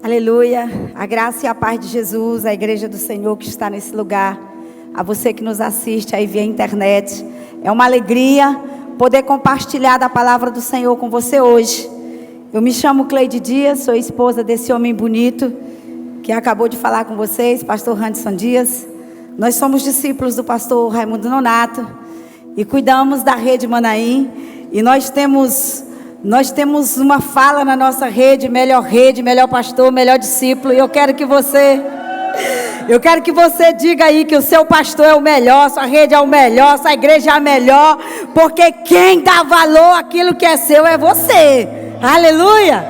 Aleluia, a graça e a paz de Jesus, a igreja do Senhor que está nesse lugar, a você que nos assiste aí via internet, é uma alegria poder compartilhar da palavra do Senhor com você hoje. Eu me chamo Cleide Dias, sou esposa desse homem bonito, que acabou de falar com vocês, pastor Randerson Dias. Nós somos discípulos do pastor Raimundo Nonato, e cuidamos da rede Manaim, e nós temos uma fala na nossa rede, melhor pastor, melhor discípulo. E eu quero que você diga aí que o seu pastor é o melhor, sua rede é o melhor, sua igreja é a melhor, porque quem dá valor àquilo que é seu é você. Aleluia!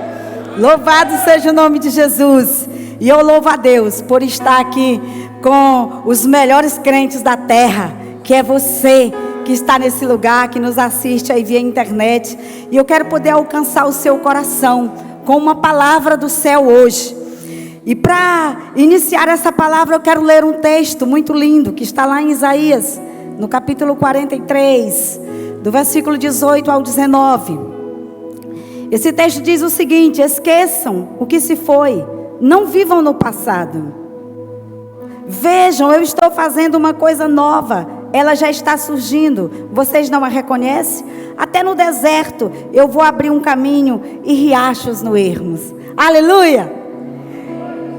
Louvado seja o nome de Jesus. E eu louvo a Deus por estar aqui com os melhores crentes da terra, que é você que está nesse lugar, que nos assiste aí via internet. E eu quero poder alcançar o seu coração com uma palavra do céu hoje. E para iniciar essa palavra, eu quero ler um texto muito lindo, que está lá em Isaías, no capítulo 43, do versículo 18 ao 19. Esse texto diz o seguinte: esqueçam o que se foi, não vivam no passado. Vejam, eu estou fazendo uma coisa nova, ela já está surgindo, vocês não a reconhecem? Até no deserto eu vou abrir um caminho e riachos no ermos. Aleluia!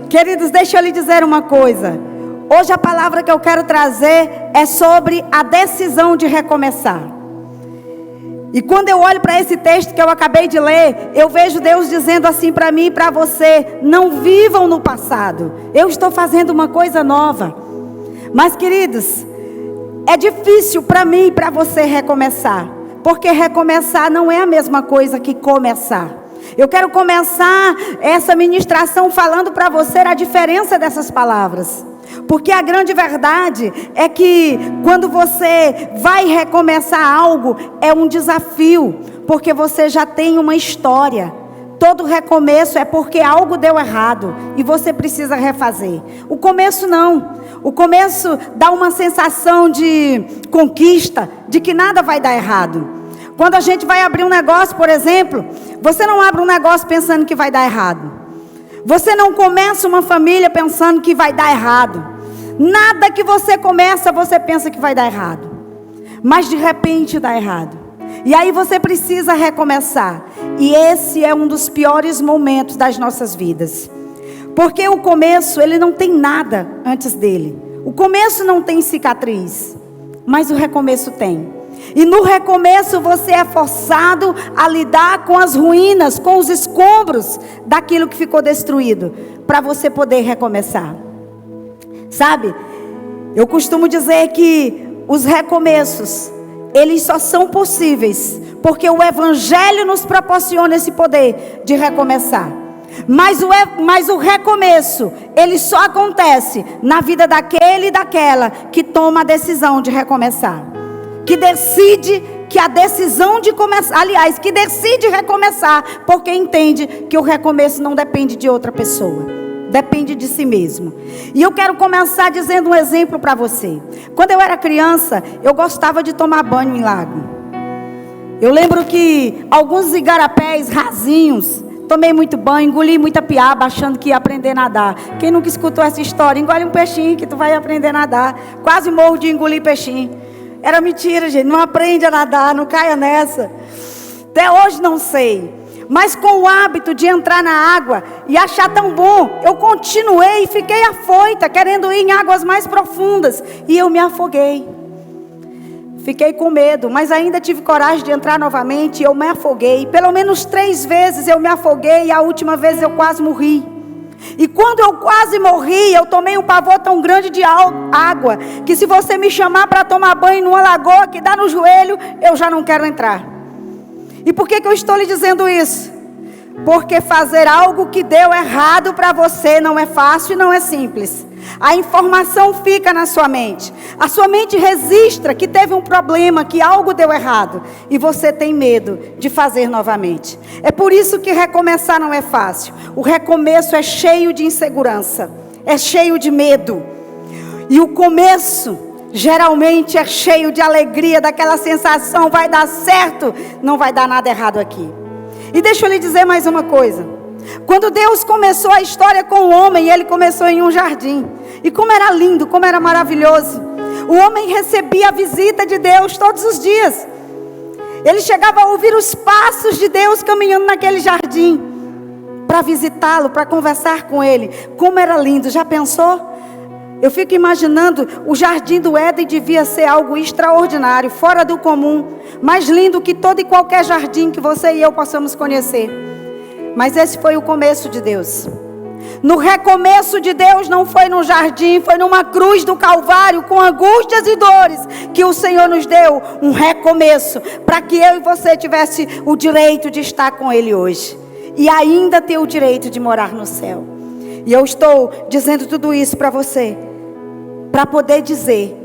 Queridos, deixa eu lhe dizer uma coisa. Hoje a palavra que eu quero trazer é sobre a decisão de recomeçar. E quando eu olho para esse texto que eu acabei de ler, eu vejo Deus dizendo assim para mim e para você: não vivam no passado, eu estou fazendo uma coisa nova. Mas queridos, é difícil para mim e para você recomeçar, porque recomeçar não é a mesma coisa que começar. Eu quero começar essa ministração falando para você a diferença dessas palavras, porque a grande verdade é que quando você vai recomeçar algo, é um desafio, porque você já tem uma história. Todo recomeço é porque algo deu errado e você precisa refazer. O começo não. O começo dá uma sensação de conquista, de que nada vai dar errado. Quando a gente vai abrir um negócio, por exemplo, você não abre um negócio pensando que vai dar errado. Você não começa uma família pensando que vai dar errado. Nada que você começa, você pensa que vai dar errado. Mas de repente dá errado. E aí você precisa recomeçar. E esse é um dos piores momentos das nossas vidas. Porque o começo, ele não tem nada antes dele. O começo não tem cicatriz, mas o recomeço tem. E no recomeço você é forçado a lidar com as ruínas, com os escombros daquilo que ficou destruído, para você poder recomeçar. Sabe, eu costumo dizer que os recomeços, eles só são possíveis porque o Evangelho nos proporciona esse poder de recomeçar. Mas o recomeço, ele só acontece na vida daquele e daquela que toma a decisão de recomeçar. Que decide que a decisão de começar, aliás, que decide recomeçar, porque entende que o recomeço não depende de outra pessoa, depende de si mesmo. E eu quero começar dizendo um exemplo para você. Quando eu era criança, eu gostava de tomar banho em lago. Eu lembro que alguns igarapés rasinhos, tomei muito banho, engoli muita piaba, achando que ia aprender a nadar. Quem nunca escutou essa história? Engole um peixinho que tu vai aprender a nadar. Quase morro de engolir peixinho. Era mentira, gente. Não aprende a nadar, não caia nessa. Até hoje não sei. Mas com o hábito de entrar na água e achar tão bom, eu continuei e fiquei afoita, querendo ir em águas mais profundas. E eu me afoguei. Fiquei com medo, mas ainda tive coragem de entrar novamente e eu me afoguei. Pelo menos 3 vezes eu me afoguei e a última vez eu quase morri. E quando eu quase morri, eu tomei um pavor tão grande de água, que se você me chamar para tomar banho numa lagoa que dá no joelho, eu já não quero entrar. E por que eu estou lhe dizendo isso? Porque fazer algo que deu errado para você não é fácil e não é simples. A informação fica na sua mente. A sua mente registra que teve um problema, que algo deu errado. E você tem medo de fazer novamente. É por isso que recomeçar não é fácil. O recomeço é cheio de insegurança. É cheio de medo. E o começo geralmente é cheio de alegria, daquela sensação, vai dar certo, não vai dar nada errado aqui. E deixa eu lhe dizer mais uma coisa. Quando Deus começou a história com o homem, ele começou em um jardim. E como era lindo, como era maravilhoso. O homem recebia a visita de Deus todos os dias. Ele chegava a ouvir os passos de Deus caminhando naquele jardim, para visitá-lo, para conversar com ele. Como era lindo, já pensou? Eu fico imaginando, o jardim do Éden devia ser algo extraordinário, fora do comum, mais lindo que todo e qualquer jardim que você e eu possamos conhecer. Mas esse foi o começo de Deus. No recomeço de Deus não foi no jardim, foi numa cruz do Calvário, com angústias e dores, que o Senhor nos deu um recomeço, para que eu e você tivesse o direito de estar com Ele hoje, e ainda ter o direito de morar no céu. E eu estou dizendo tudo isso para você, para poder dizer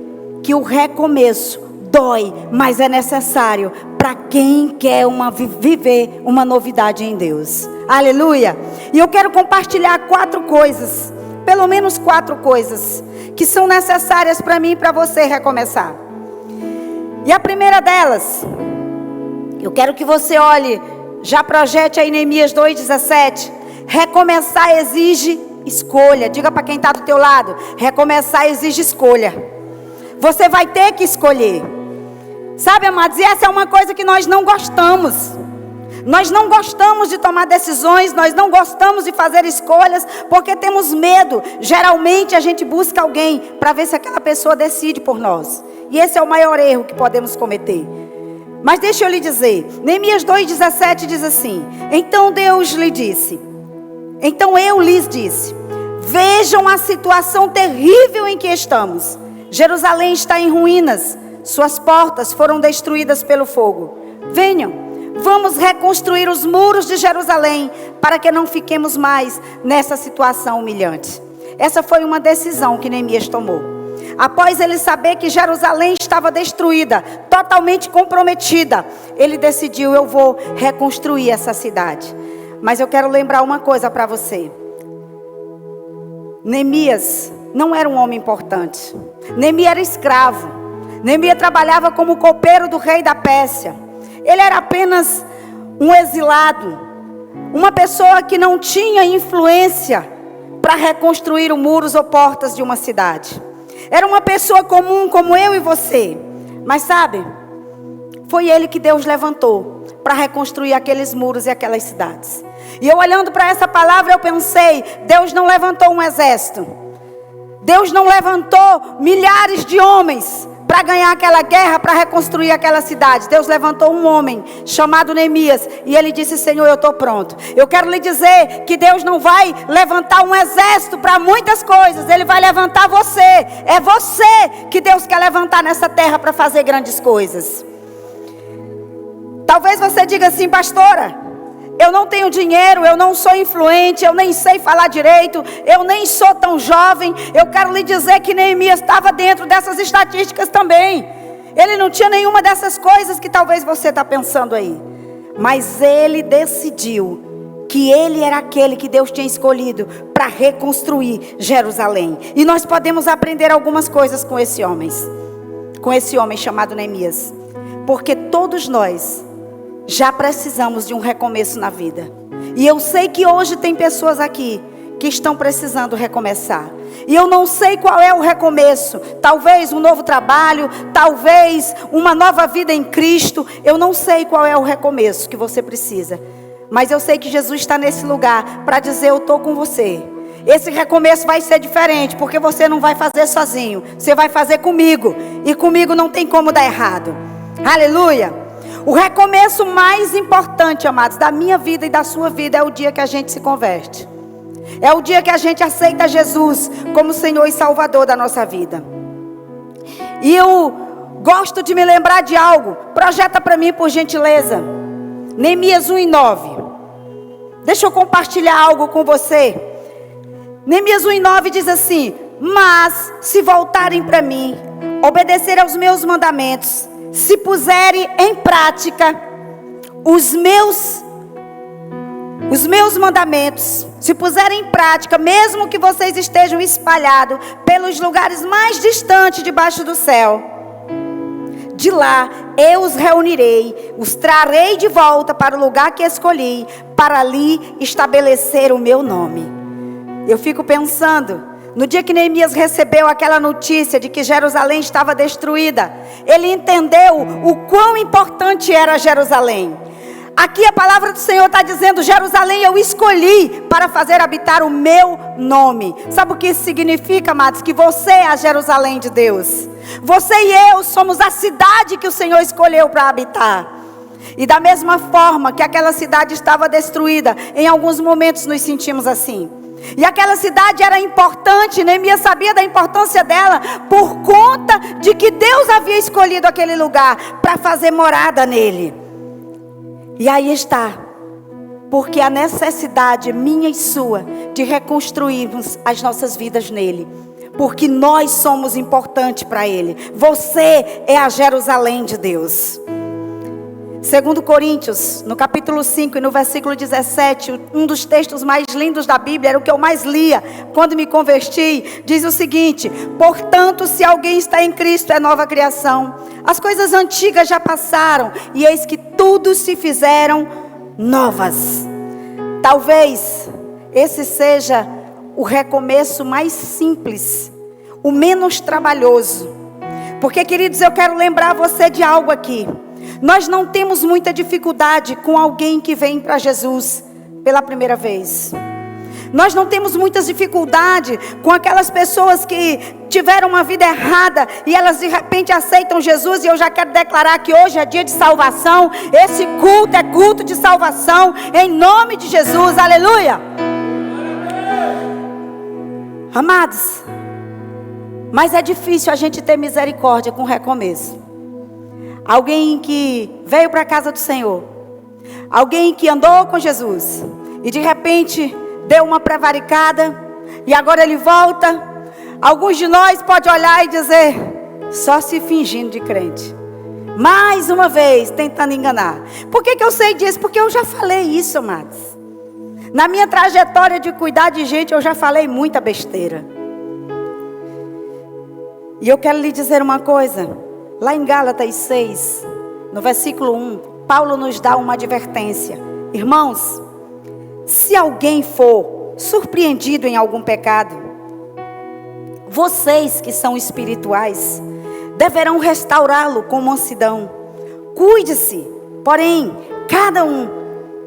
que o recomeço dói, mas é necessário para quem quer viver uma novidade em Deus. Aleluia! E eu quero compartilhar 4 coisas, pelo menos 4 coisas, que são necessárias para mim e para você recomeçar. E a primeira delas, eu quero que você olhe, já projete aí Neemias 2,17. Recomeçar exige escolha. Diga para quem está do teu lado: recomeçar exige escolha. Você vai ter que escolher. Sabe, amados, e essa é uma coisa que nós não gostamos. Nós não gostamos de tomar decisões, nós não gostamos de fazer escolhas, porque temos medo. Geralmente a gente busca alguém para ver se aquela pessoa decide por nós. E esse é o maior erro que podemos cometer. Mas deixa eu lhe dizer, Neemias 2,17 diz assim: então eu lhes disse, vejam a situação terrível em que estamos. Jerusalém está em ruínas, suas portas foram destruídas pelo fogo. Venham, vamos reconstruir os muros de Jerusalém, para que não fiquemos mais nessa situação humilhante. Essa foi uma decisão que Neemias tomou. Após ele saber que Jerusalém estava destruída, totalmente comprometida, ele decidiu: eu vou reconstruir essa cidade. Mas eu quero lembrar uma coisa para você. Neemias não era um homem importante. Neemias era escravo. Neemias trabalhava como copeiro do rei da Pérsia. Ele era apenas um exilado, uma pessoa que não tinha influência para reconstruir os muros ou portas de uma cidade. Era uma pessoa comum como eu e você. Mas sabe, foi ele que Deus levantou para reconstruir aqueles muros e aquelas cidades. E eu olhando para essa palavra, eu pensei: Deus não levantou um exército. Deus não levantou milhares de homens para ganhar aquela guerra, para reconstruir aquela cidade. Deus levantou um homem chamado Neemias, e ele disse: Senhor, eu estou pronto. Eu quero lhe dizer que Deus não vai levantar um exército para muitas coisas. Ele vai levantar você. É você que Deus quer levantar nessa terra para fazer grandes coisas. Talvez você diga assim: pastora, eu não tenho dinheiro, eu não sou influente, eu nem sei falar direito, eu nem sou tão jovem. Eu quero lhe dizer que Neemias estava dentro dessas estatísticas também. Ele não tinha nenhuma dessas coisas que talvez você está pensando aí. Mas ele decidiu que ele era aquele que Deus tinha escolhido para reconstruir Jerusalém. E nós podemos aprender algumas coisas com esse homem chamado Neemias. Porque todos nós já precisamos de um recomeço na vida. E eu sei que hoje tem pessoas aqui que estão precisando recomeçar. E eu não sei qual é o recomeço. Talvez um novo trabalho, talvez uma nova vida em Cristo. Eu não sei qual é o recomeço que você precisa. Mas eu sei que Jesus está nesse lugar para dizer: eu estou com você. Esse recomeço vai ser diferente, porque você não vai fazer sozinho. Você vai fazer comigo. E comigo não tem como dar errado. Aleluia! O recomeço mais importante, amados, da minha vida e da sua vida é o dia que a gente se converte. É o dia que a gente aceita Jesus como Senhor e Salvador da nossa vida. E eu gosto de me lembrar de algo. Projeta para mim, por gentileza, Neemias 1:9. Deixa eu compartilhar algo com você. Neemias 1:9 diz assim: mas se voltarem para mim, obedecerem aos meus mandamentos, se puserem em prática os meus mandamentos, se puserem em prática, mesmo que vocês estejam espalhados pelos lugares mais distantes debaixo do céu, de lá eu os reunirei, os trarei de volta para o lugar que escolhi, para ali estabelecer o meu nome. Eu fico pensando, no dia que Neemias recebeu aquela notícia de que Jerusalém estava destruída, ele entendeu o quão importante era Jerusalém. Aqui a palavra do Senhor está dizendo: Jerusalém eu escolhi para fazer habitar o meu nome. Sabe o que isso significa, amados? Que você é a Jerusalém de Deus. Você e eu somos a cidade que o Senhor escolheu para habitar. E da mesma forma que aquela cidade estava destruída, em alguns momentos nos sentimos assim. E aquela cidade era importante, Neemias sabia da importância dela, por conta de que Deus havia escolhido aquele lugar para fazer morada nele. E aí está, porque a necessidade minha e sua de reconstruirmos as nossas vidas nele, porque nós somos importantes para ele. Você é a Jerusalém de Deus. 2 Coríntios, no capítulo 5 e no versículo 17, um dos textos mais lindos da Bíblia, era o que eu mais lia quando me converti, diz o seguinte: portanto, se alguém está em Cristo, é nova criação. As coisas antigas já passaram, e eis que tudo se fizeram novas. Talvez esse seja o recomeço mais simples, o menos trabalhoso. Porque, queridos, eu quero lembrar você de algo aqui. Nós não temos muita dificuldade com alguém que vem para Jesus pela primeira vez. Nós não temos muitas dificuldade com aquelas pessoas que tiveram uma vida errada e elas de repente aceitam Jesus. E eu já quero declarar que hoje é dia de salvação. Esse culto é culto de salvação, em nome de Jesus, aleluia. Amados, mas é difícil a gente ter misericórdia com o recomeço. Alguém que veio para a casa do Senhor, alguém que andou com Jesus e de repente deu uma prevaricada e agora ele volta. Alguns de nós podem olhar e dizer: só se fingindo de crente, mais uma vez tentando enganar. Por que eu sei disso? Porque eu já falei isso, amados. Na minha trajetória de cuidar de gente, eu já falei muita besteira. E eu quero lhe dizer uma coisa. Lá em Gálatas 6, no versículo 1, Paulo nos dá uma advertência. Irmãos, se alguém for surpreendido em algum pecado, vocês que são espirituais, deverão restaurá-lo com mansidão. Cuide-se, porém, cada um,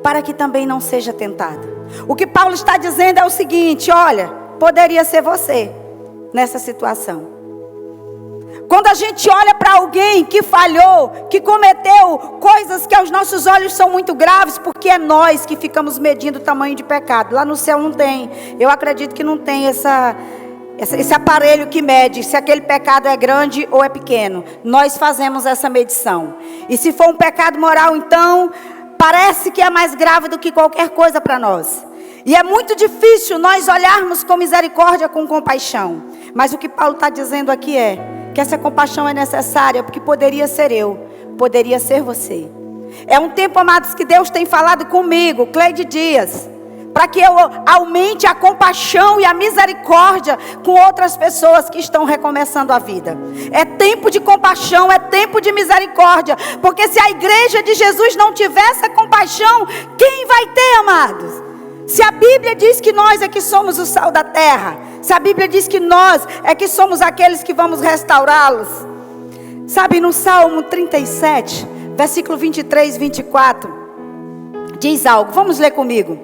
para que também não seja tentado. O que Paulo está dizendo é o seguinte: olha, poderia ser você nessa situação. Quando a gente olha para alguém que falhou, que cometeu coisas que aos nossos olhos são muito graves, porque é nós que ficamos medindo o tamanho de pecado. Lá no céu não tem. Eu acredito que não tem esse aparelho que mede se aquele pecado é grande ou é pequeno. Nós fazemos essa medição. E se for um pecado moral, então, parece que é mais grave do que qualquer coisa para nós. E é muito difícil nós olharmos com misericórdia, com compaixão. Mas o que Paulo está dizendo aqui é que essa compaixão é necessária, porque poderia ser eu, poderia ser você. É um tempo, amados, que Deus tem falado comigo, Cleide Dias, para que eu aumente a compaixão e a misericórdia com outras pessoas que estão recomeçando a vida. É tempo de compaixão, é tempo de misericórdia, porque se a igreja de Jesus não tiver essa compaixão, quem vai ter, amados? Se a Bíblia diz que nós é que somos o sal da terra, se a Bíblia diz que nós é que somos aqueles que vamos restaurá-los. Sabe, no Salmo 37, versículo 23 e 24, diz algo, vamos ler comigo.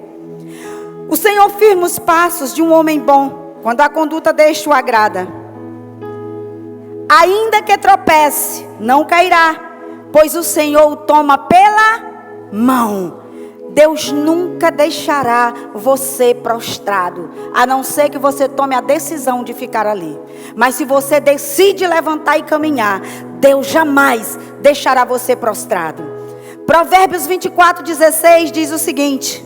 O Senhor firma os passos de um homem bom, quando a conduta deste o agrada. Ainda que tropece, não cairá, pois o Senhor o toma pela mão. Deus nunca deixará você prostrado, a não ser que você tome a decisão de ficar ali. Mas se você decide levantar e caminhar, Deus jamais deixará você prostrado. Provérbios 24:16 diz o seguinte: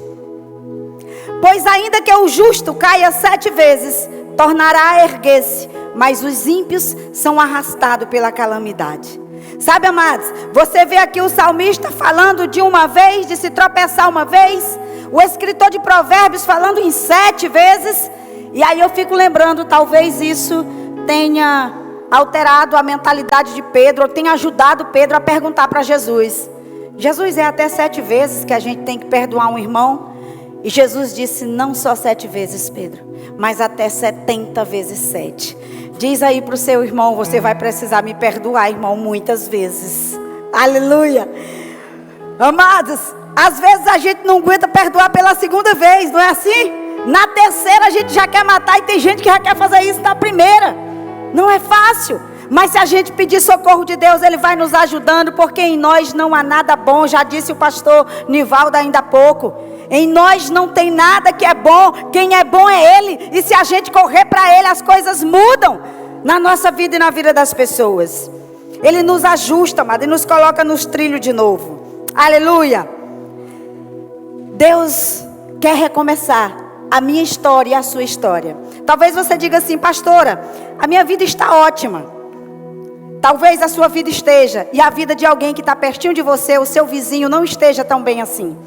pois ainda que o justo caia 7 vezes, tornará a erguer-se, mas os ímpios são arrastados pela calamidade. Sabe, amados, você vê aqui o salmista falando de uma vez, de se tropeçar uma vez, o escritor de Provérbios falando em 7 vezes, e aí eu fico lembrando, talvez isso tenha alterado a mentalidade de Pedro, ou tem ajudado Pedro a perguntar para Jesus: Jesus, é até 7 vezes que a gente tem que perdoar um irmão? E Jesus disse: não só 7 vezes, Pedro, mas até 70 vezes 7. Diz aí para o seu irmão: você vai precisar me perdoar, irmão, muitas vezes. Aleluia. Amados, às vezes a gente não aguenta perdoar pela 2ª vez, não é assim? Na 3ª a gente já quer matar, e tem gente que já quer fazer isso na 1ª. Não é fácil, mas se a gente pedir socorro de Deus, Ele vai nos ajudando, porque em nós não há nada bom. Já disse o pastor Nivaldo ainda há pouco: em nós não tem nada que é bom, quem é bom é Ele. E se a gente correr para Ele, as coisas mudam na nossa vida e na vida das pessoas. Ele nos ajusta, amado, e nos coloca nos trilhos de novo. Aleluia. Deus quer recomeçar a minha história e a sua história. Talvez você diga assim: pastora, a minha vida está ótima. Talvez a sua vida esteja, e a vida de alguém que está pertinho de você, o seu vizinho, não esteja tão bem assim.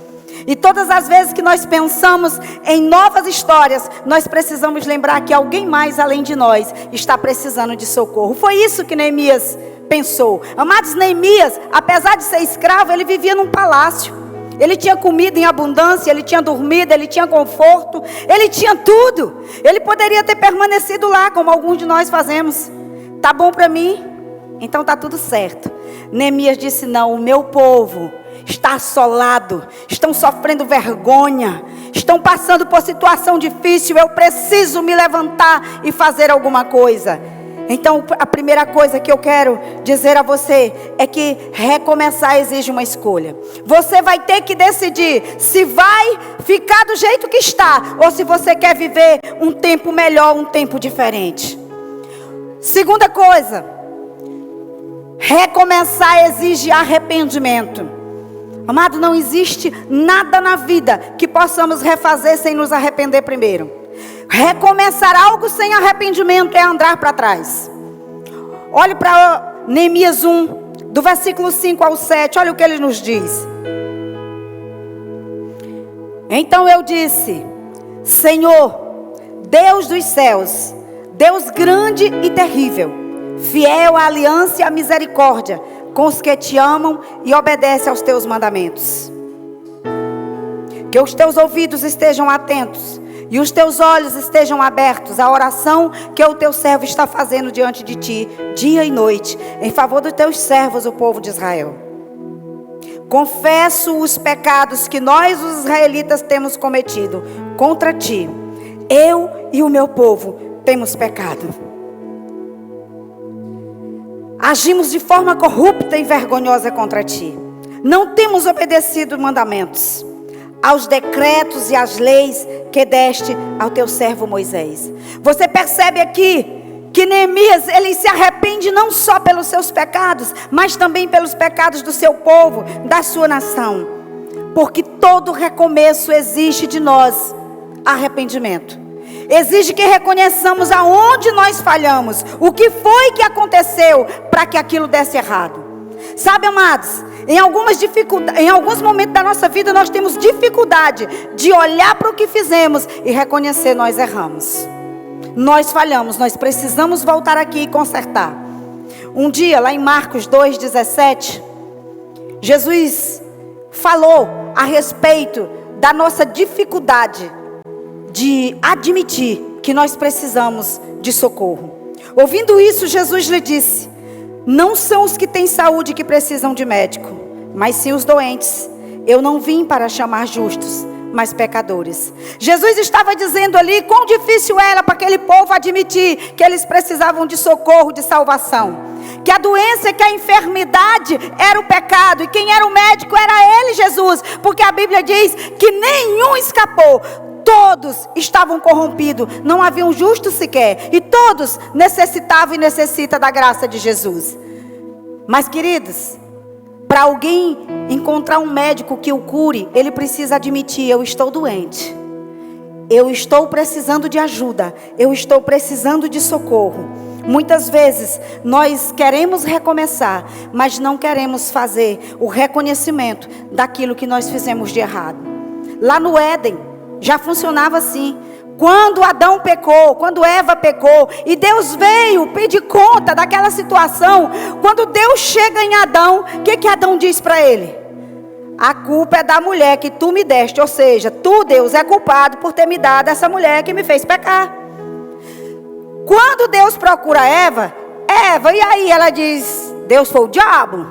E todas as vezes que nós pensamos em novas histórias, nós precisamos lembrar que alguém mais além de nós está precisando de socorro. Foi isso que Neemias pensou. Amados, Neemias, apesar de ser escravo, ele vivia num palácio. Ele tinha comida em abundância, ele tinha dormido, ele tinha conforto, ele tinha tudo. Ele poderia ter permanecido lá, como alguns de nós fazemos. Tá bom para mim? Então tá tudo certo. Neemias disse: não, o meu povo está assolado, estão sofrendo vergonha, estão passando por situação difícil, eu preciso me levantar e fazer alguma coisa. Então a primeira coisa que eu quero dizer a você é que recomeçar exige uma escolha. Você vai ter que decidir se vai ficar do jeito que está, ou se você quer viver um tempo melhor, um tempo diferente. Segunda coisa, recomeçar exige arrependimento. Amado, não existe nada na vida que possamos refazer sem nos arrepender primeiro. Recomeçar algo sem arrependimento é andar para trás. Olhe para Neemias 1, do versículo 5 ao 7, olha o que ele nos diz. Então eu disse: Senhor, Deus dos céus, Deus grande e terrível, fiel à aliança e à misericórdia com os que te amam e obedecem aos teus mandamentos. Que os teus ouvidos estejam atentos e os teus olhos estejam abertos à oração que o teu servo está fazendo diante de ti, dia e noite, em favor dos teus servos, o povo de Israel. Confesso os pecados que nós, os israelitas, temos cometido contra ti. Eu e o meu povo temos pecado. Agimos de forma corrupta e vergonhosa contra ti. Não temos obedecido mandamentos, aos decretos e às leis que deste ao teu servo Moisés. Você percebe aqui que Neemias, ele se arrepende não só pelos seus pecados, mas também pelos pecados do seu povo, da sua nação. Porque todo recomeço exige de nós arrependimento. Exige que reconheçamos aonde nós falhamos, o que foi que aconteceu para que aquilo desse errado. Sabe, amados, em alguns momentos da nossa vida nós temos dificuldade de olhar para o que fizemos e reconhecer: nós erramos, nós falhamos, nós precisamos voltar aqui e consertar. Um dia, lá em Marcos 2,17, Jesus falou a respeito da nossa dificuldade de admitir que nós precisamos de socorro. Ouvindo isso, Jesus lhe disse: não são os que têm saúde que precisam de médico, mas sim os doentes. Eu não vim para chamar justos, mas pecadores. Jesus estava dizendo ali quão difícil era para aquele povo admitir que eles precisavam de socorro, de salvação. Que a doença, que a enfermidade era o pecado, e quem era o médico era ele, Jesus. Porque a Bíblia diz que nenhum escapou. Todos estavam corrompidos, não havia um justo sequer, e todos necessitavam e necessitam da graça de Jesus. Mas, queridos, para alguém encontrar um médico que o cure, ele precisa admitir: eu estou doente, eu estou precisando de ajuda, eu estou precisando de socorro. Muitas vezes nós queremos recomeçar, mas não queremos fazer o reconhecimento daquilo que nós fizemos de errado. Lá no Éden já funcionava assim. Quando Adão pecou, quando Eva pecou, e Deus veio pedir conta daquela situação, quando Deus chega em Adão, o que Adão diz para ele? A culpa é da mulher que tu me deste, ou seja, tu, Deus, é culpado por ter me dado essa mulher que me fez pecar. Quando Deus procura Eva, e aí ela diz, Deus foi o diabo.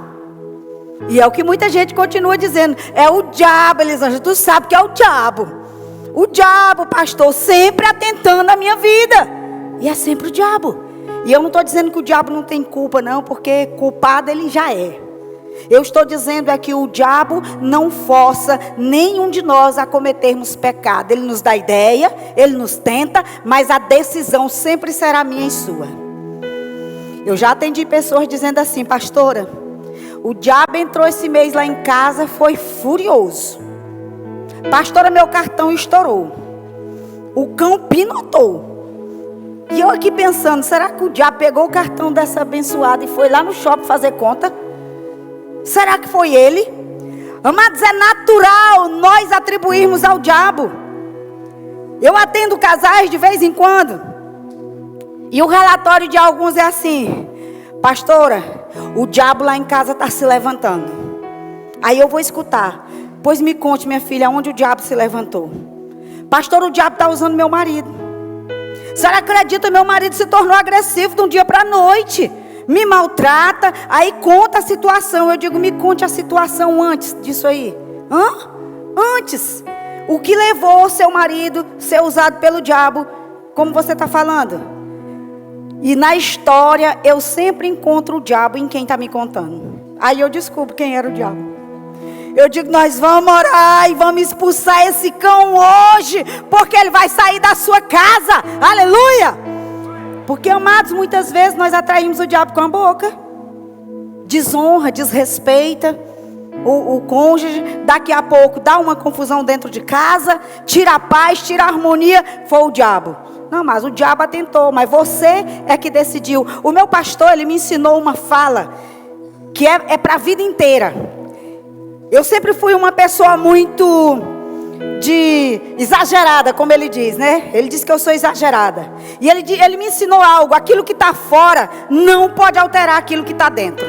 E é o que muita gente continua dizendo, é o diabo, Elisângela, tu sabe que é o diabo. O diabo, pastor, sempre atentando a minha vida. E é sempre o diabo. E eu não estou dizendo que o diabo não tem culpa, não, porque culpado ele já é. Eu estou dizendo é que o diabo não força nenhum de nós a cometermos pecado. Ele nos dá ideia, ele nos tenta, mas a decisão sempre será minha e sua. Eu já atendi pessoas dizendo assim, pastora, o diabo entrou esse mês lá em casa, foi furioso. Pastora, meu cartão estourou. O cão pinotou. E eu aqui pensando, será que o diabo pegou o cartão dessa abençoada e foi lá no shopping fazer conta? Será que foi ele? Amados, é natural nós atribuirmos ao diabo. Eu atendo casais de vez em quando. E o relatório de alguns é assim, pastora, o diabo lá em casa está se levantando. Aí eu vou escutar. Pois me conte, minha filha, onde o diabo se levantou. Pastor, o diabo está usando meu marido. A senhora acredita, meu marido se tornou agressivo de um dia para a noite. Me maltrata, aí conta a situação. Eu digo, me conte a situação antes disso aí. Antes. O que levou o seu marido a ser usado pelo diabo, como você está falando? E na história, eu sempre encontro o diabo em quem está me contando. Aí eu descubro quem era o diabo. Eu digo, nós vamos orar e vamos expulsar esse cão hoje, porque ele vai sair da sua casa, aleluia. Porque, amados, muitas vezes nós atraímos o diabo com a boca. Desonra, desrespeita o cônjuge, daqui a pouco dá uma confusão dentro de casa, tira a paz, tira a harmonia, foi o diabo. Não, mas o diabo atentou, mas você é que decidiu. O meu pastor, ele me ensinou uma fala, que é para a vida inteira. Eu sempre fui uma pessoa muito exagerada, como ele diz, né? Ele diz que eu sou exagerada. E ele me ensinou algo, aquilo que está fora não pode alterar aquilo que está dentro.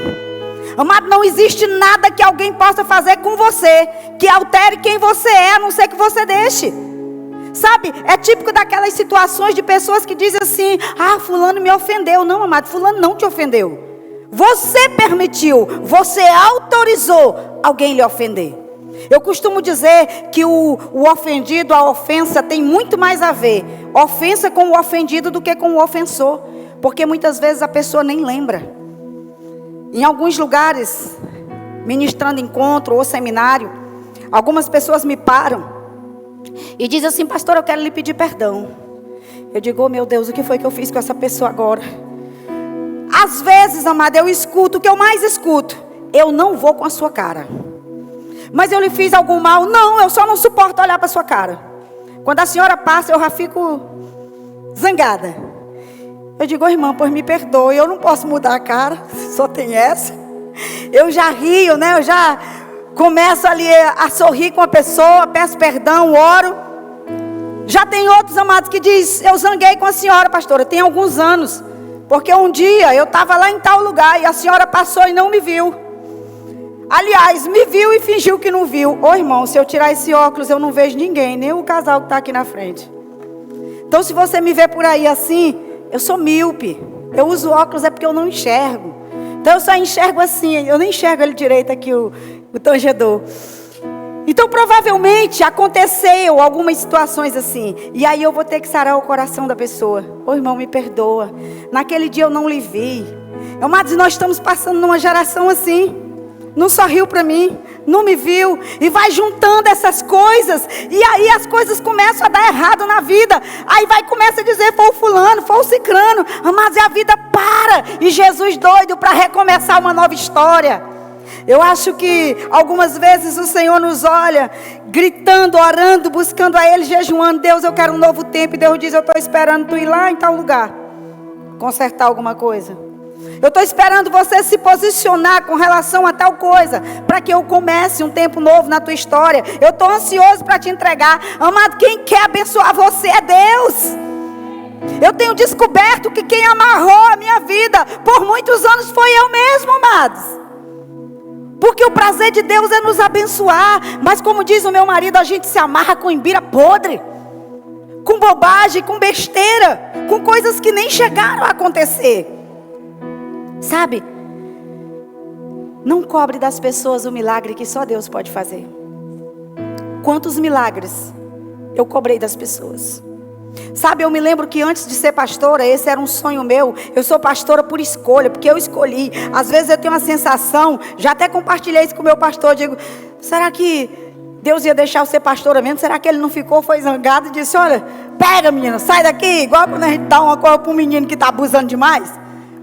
Amado, não existe nada que alguém possa fazer com você que altere quem você é, a não ser que você deixe. Sabe, é típico daquelas situações de pessoas que dizem assim, fulano me ofendeu. Não, amado, fulano não te ofendeu. Você permitiu, você autorizou alguém lhe ofender. Eu costumo dizer que o ofendido, a ofensa tem muito mais a ver, ofensa com o ofendido do que com o ofensor. Porque muitas vezes a pessoa nem lembra. Em alguns lugares, ministrando encontro ou seminário, algumas pessoas me param e dizem assim, pastor, eu quero lhe pedir perdão. Eu digo, oh meu Deus, o que foi que eu fiz com essa pessoa agora? Às vezes, amada, eu escuto, o que eu mais escuto, eu não vou com a sua cara. Mas eu lhe fiz algum mal? Não, eu só não suporto olhar para a sua cara. Quando a senhora passa, eu já fico zangada. Eu digo, irmã, pois me perdoe, eu não posso mudar a cara, só tem essa. Eu já rio, né? Eu já começo ali a sorrir com a pessoa, peço perdão, oro. Já tem outros, amados, que diz, eu zanguei com a senhora, pastora, tem alguns anos. Porque um dia eu estava lá em tal lugar e a senhora passou e não me viu. Aliás, me viu e fingiu que não viu. Ô irmão, se eu tirar esse óculos eu não vejo ninguém, nem o casal que está aqui na frente. Então se você me vê por aí assim, eu sou míope. Eu uso óculos é porque eu não enxergo. Então eu só enxergo assim, eu nem enxergo ele direito aqui, o tangedor. Então provavelmente aconteceu algumas situações assim. E aí eu vou ter que sarar o coração da pessoa. Ô irmão, me perdoa. Naquele dia eu não lhe vi. Amados, nós estamos passando numa geração assim. Não sorriu para mim, não me viu. E vai juntando essas coisas. E aí as coisas começam a dar errado na vida. Aí começa a dizer, foi o fulano, foi o cicrano. Amados, e a vida para. E Jesus doido para recomeçar uma nova história. Eu acho que algumas vezes o Senhor nos olha, gritando, orando, buscando a Ele, jejuando. Deus, eu quero um novo tempo. E Deus diz, eu estou esperando tu ir lá em tal lugar, consertar alguma coisa. Eu estou esperando você se posicionar com relação a tal coisa, para que eu comece um tempo novo na tua história. Eu estou ansioso para te entregar. Amado, quem quer abençoar você é Deus. Eu tenho descoberto que quem amarrou a minha vida por muitos anos foi eu mesmo, amados. Porque o prazer de Deus é nos abençoar. Mas como diz o meu marido, a gente se amarra com imbira podre, com bobagem, com besteira, com coisas que nem chegaram a acontecer. Sabe? Não cobre das pessoas o milagre que só Deus pode fazer. Quantos milagres eu cobrei das pessoas? Sabe, eu me lembro que antes de ser pastora, esse era um sonho meu. Eu sou pastora por escolha, porque eu escolhi. Às vezes eu tenho uma sensação, já até compartilhei isso com o meu pastor, digo, será que Deus ia deixar eu ser pastora mesmo? Será que ele não ficou, foi zangado e disse, olha, pega menina, sai daqui, igual quando a gente dá uma coisa para um menino que está abusando demais?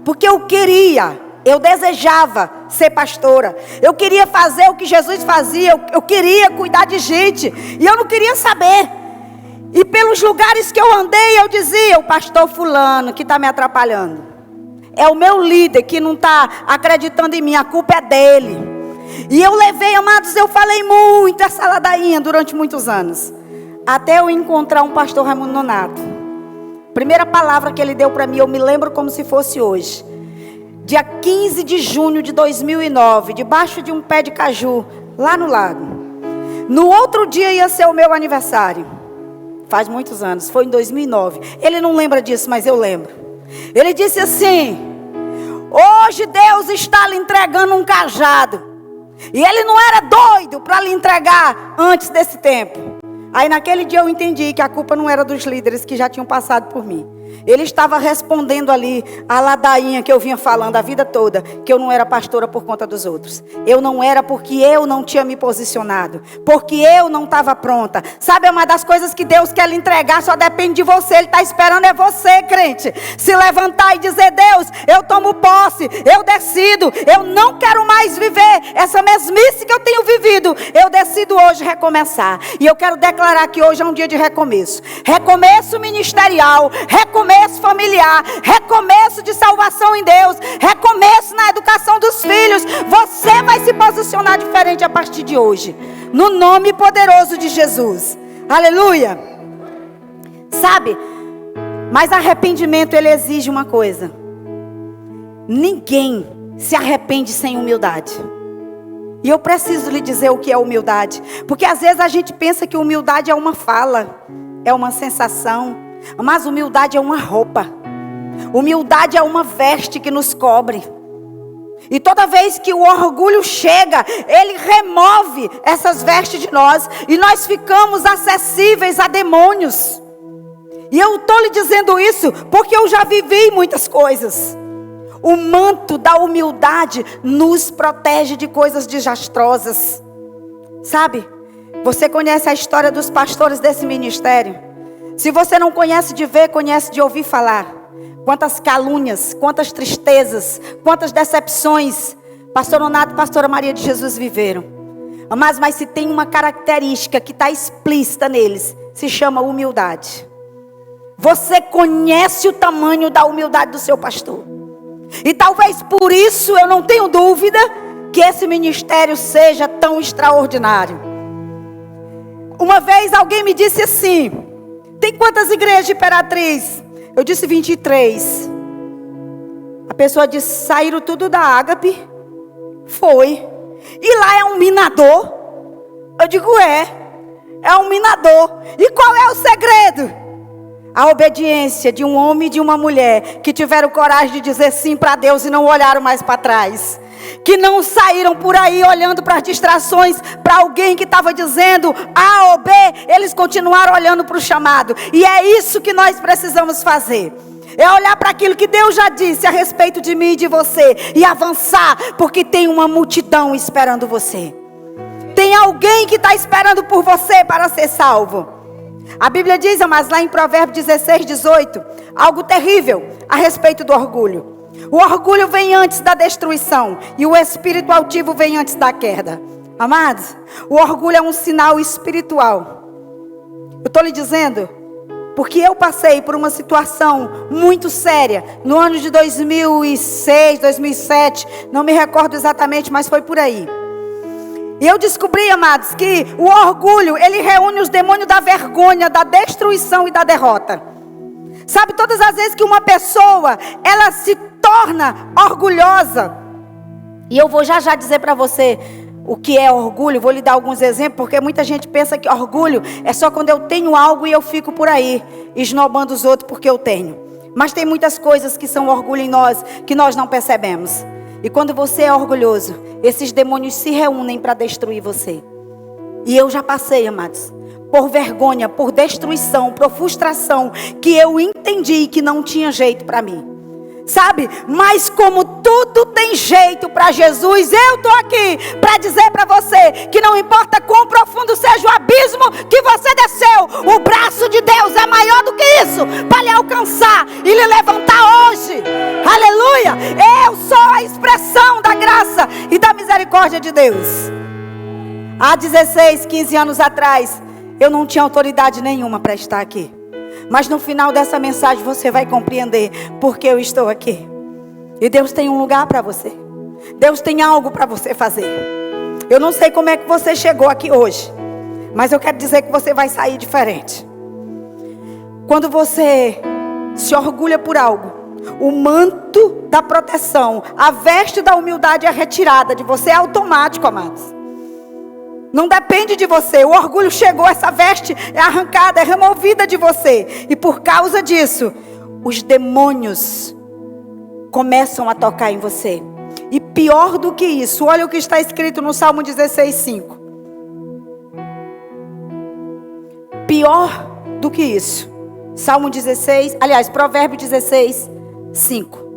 Porque eu queria, eu desejava ser pastora. Eu queria fazer o que Jesus fazia, eu queria cuidar de gente, e eu não queria saber. E pelos lugares que eu andei, eu dizia, o pastor fulano que está me atrapalhando. É o meu líder que não está acreditando em mim, a culpa é dele. E eu levei, amados, eu falei muito essa ladainha durante muitos anos. Até eu encontrar um pastor Raimundo Nonato. Primeira palavra que ele deu para mim, eu me lembro como se fosse hoje. Dia 15 de junho de 2009, debaixo de um pé de caju, lá no lago. No outro dia ia ser o meu aniversário. Faz muitos anos, foi em 2009. Ele não lembra disso, mas eu lembro. Ele disse assim, hoje Deus está lhe entregando um cajado. E ele não era doido para lhe entregar antes desse tempo. Aí naquele dia eu entendi que a culpa não era dos líderes que já tinham passado por mim. Ele estava respondendo ali a ladainha que eu vinha falando a vida toda, que eu não era pastora por conta dos outros. Eu não era porque eu não tinha me posicionado, porque eu não estava pronta. Sabe, é uma das coisas que Deus quer lhe entregar, só depende de você. Ele está esperando é você, crente, se levantar e dizer, Deus, eu tomo posse, eu decido, eu não quero mais viver essa mesmice que eu tenho vivido. Eu decido hoje recomeçar. E eu quero declarar que hoje é um dia de recomeço. Recomeço ministerial, recomeço familiar, recomeço de salvação em Deus, recomeço na educação dos filhos. Você vai se posicionar diferente a partir de hoje, no nome poderoso de Jesus. Aleluia. Sabe, mas arrependimento ele exige uma coisa. Ninguém se arrepende sem humildade. E eu preciso lhe dizer o que é humildade, porque às vezes a gente pensa que humildade é uma fala, é uma sensação. Mas humildade é uma roupa. Humildade é uma veste que nos cobre. E toda vez que o orgulho chega, ele remove essas vestes de nós. E nós ficamos acessíveis a demônios. E eu estou lhe dizendo isso porque eu já vivi muitas coisas. O manto da humildade nos protege de coisas desastrosas. Sabe? Você conhece a história dos pastores desse ministério? Se você não conhece de ver, conhece de ouvir falar. Quantas calúnias, quantas tristezas, quantas decepções pastor Nonato e pastora Maria de Jesus viveram. Mas se tem uma característica que está explícita neles, se chama humildade. Você conhece o tamanho da humildade do seu pastor. E talvez por isso eu não tenho dúvida que esse ministério seja tão extraordinário. Uma vez alguém me disse assim, tem quantas igrejas de Imperatriz? Eu disse 23. A pessoa disse, saíram tudo da Ágape? Foi. E lá é um minador? Eu digo, é um minador. E qual é o segredo? A obediência de um homem e de uma mulher que tiveram coragem de dizer sim para Deus e não olharam mais para trás. Que não saíram por aí olhando para as distrações, para alguém que estava dizendo A ou B, eles continuaram olhando para o chamado. E é isso que nós precisamos fazer. É olhar para aquilo que Deus já disse a respeito de mim e de você e avançar, porque tem uma multidão esperando você. Tem alguém que está esperando por você para ser salvo. A Bíblia diz, mas lá em Provérbios 16, 18, algo terrível a respeito do orgulho. O orgulho vem antes da destruição e o espírito altivo vem antes da queda. Amados, o orgulho é um sinal espiritual. Eu estou lhe dizendo, Porque eu passei por uma situação muito séria no ano de 2006, 2007, não me recordo exatamente, mas foi por aí. E eu descobri, amados, que o orgulho, ele reúne os demônios da vergonha, da destruição e da derrota. Sabe, todas as vezes que uma pessoa, ela se torna orgulhosa, e eu vou já dizer para você o que é orgulho, vou lhe dar alguns exemplos, porque muita gente pensa que orgulho é só quando eu tenho algo e eu fico por aí, esnobando os outros porque eu tenho. Mas tem muitas coisas que são orgulho em nós, que nós não percebemos. E quando você é orgulhoso, esses demônios se reúnem para destruir você. E eu já passei, amados, por vergonha, por destruição, por frustração, que eu entendi que não tinha jeito para mim. Sabe, mas como tudo tem jeito para Jesus, eu estou aqui para dizer para você que não importa quão profundo seja o abismo que você desceu, o braço de Deus é maior do que isso, para lhe alcançar e lhe levantar hoje. Aleluia! Eu sou a expressão da graça e da misericórdia de Deus. Há 16, 15 anos atrás, eu não tinha autoridade nenhuma para estar aqui. Mas no final dessa mensagem você vai compreender porque eu estou aqui. E Deus tem um lugar para você. Deus tem algo para você fazer. Eu não sei como é que você chegou aqui hoje, mas eu quero dizer que você vai sair diferente. Quando você se orgulha por algo, o manto da proteção, a veste da humildade é retirada de você, é automático, amados. Não depende de você. O orgulho chegou, essa veste é arrancada, é removida de você. E por causa disso, os demônios começam a tocar em você. E pior do que isso, olha o que está escrito no Salmo 16:5. Pior do que isso. Salmo 16, aliás, Provérbio 16:5.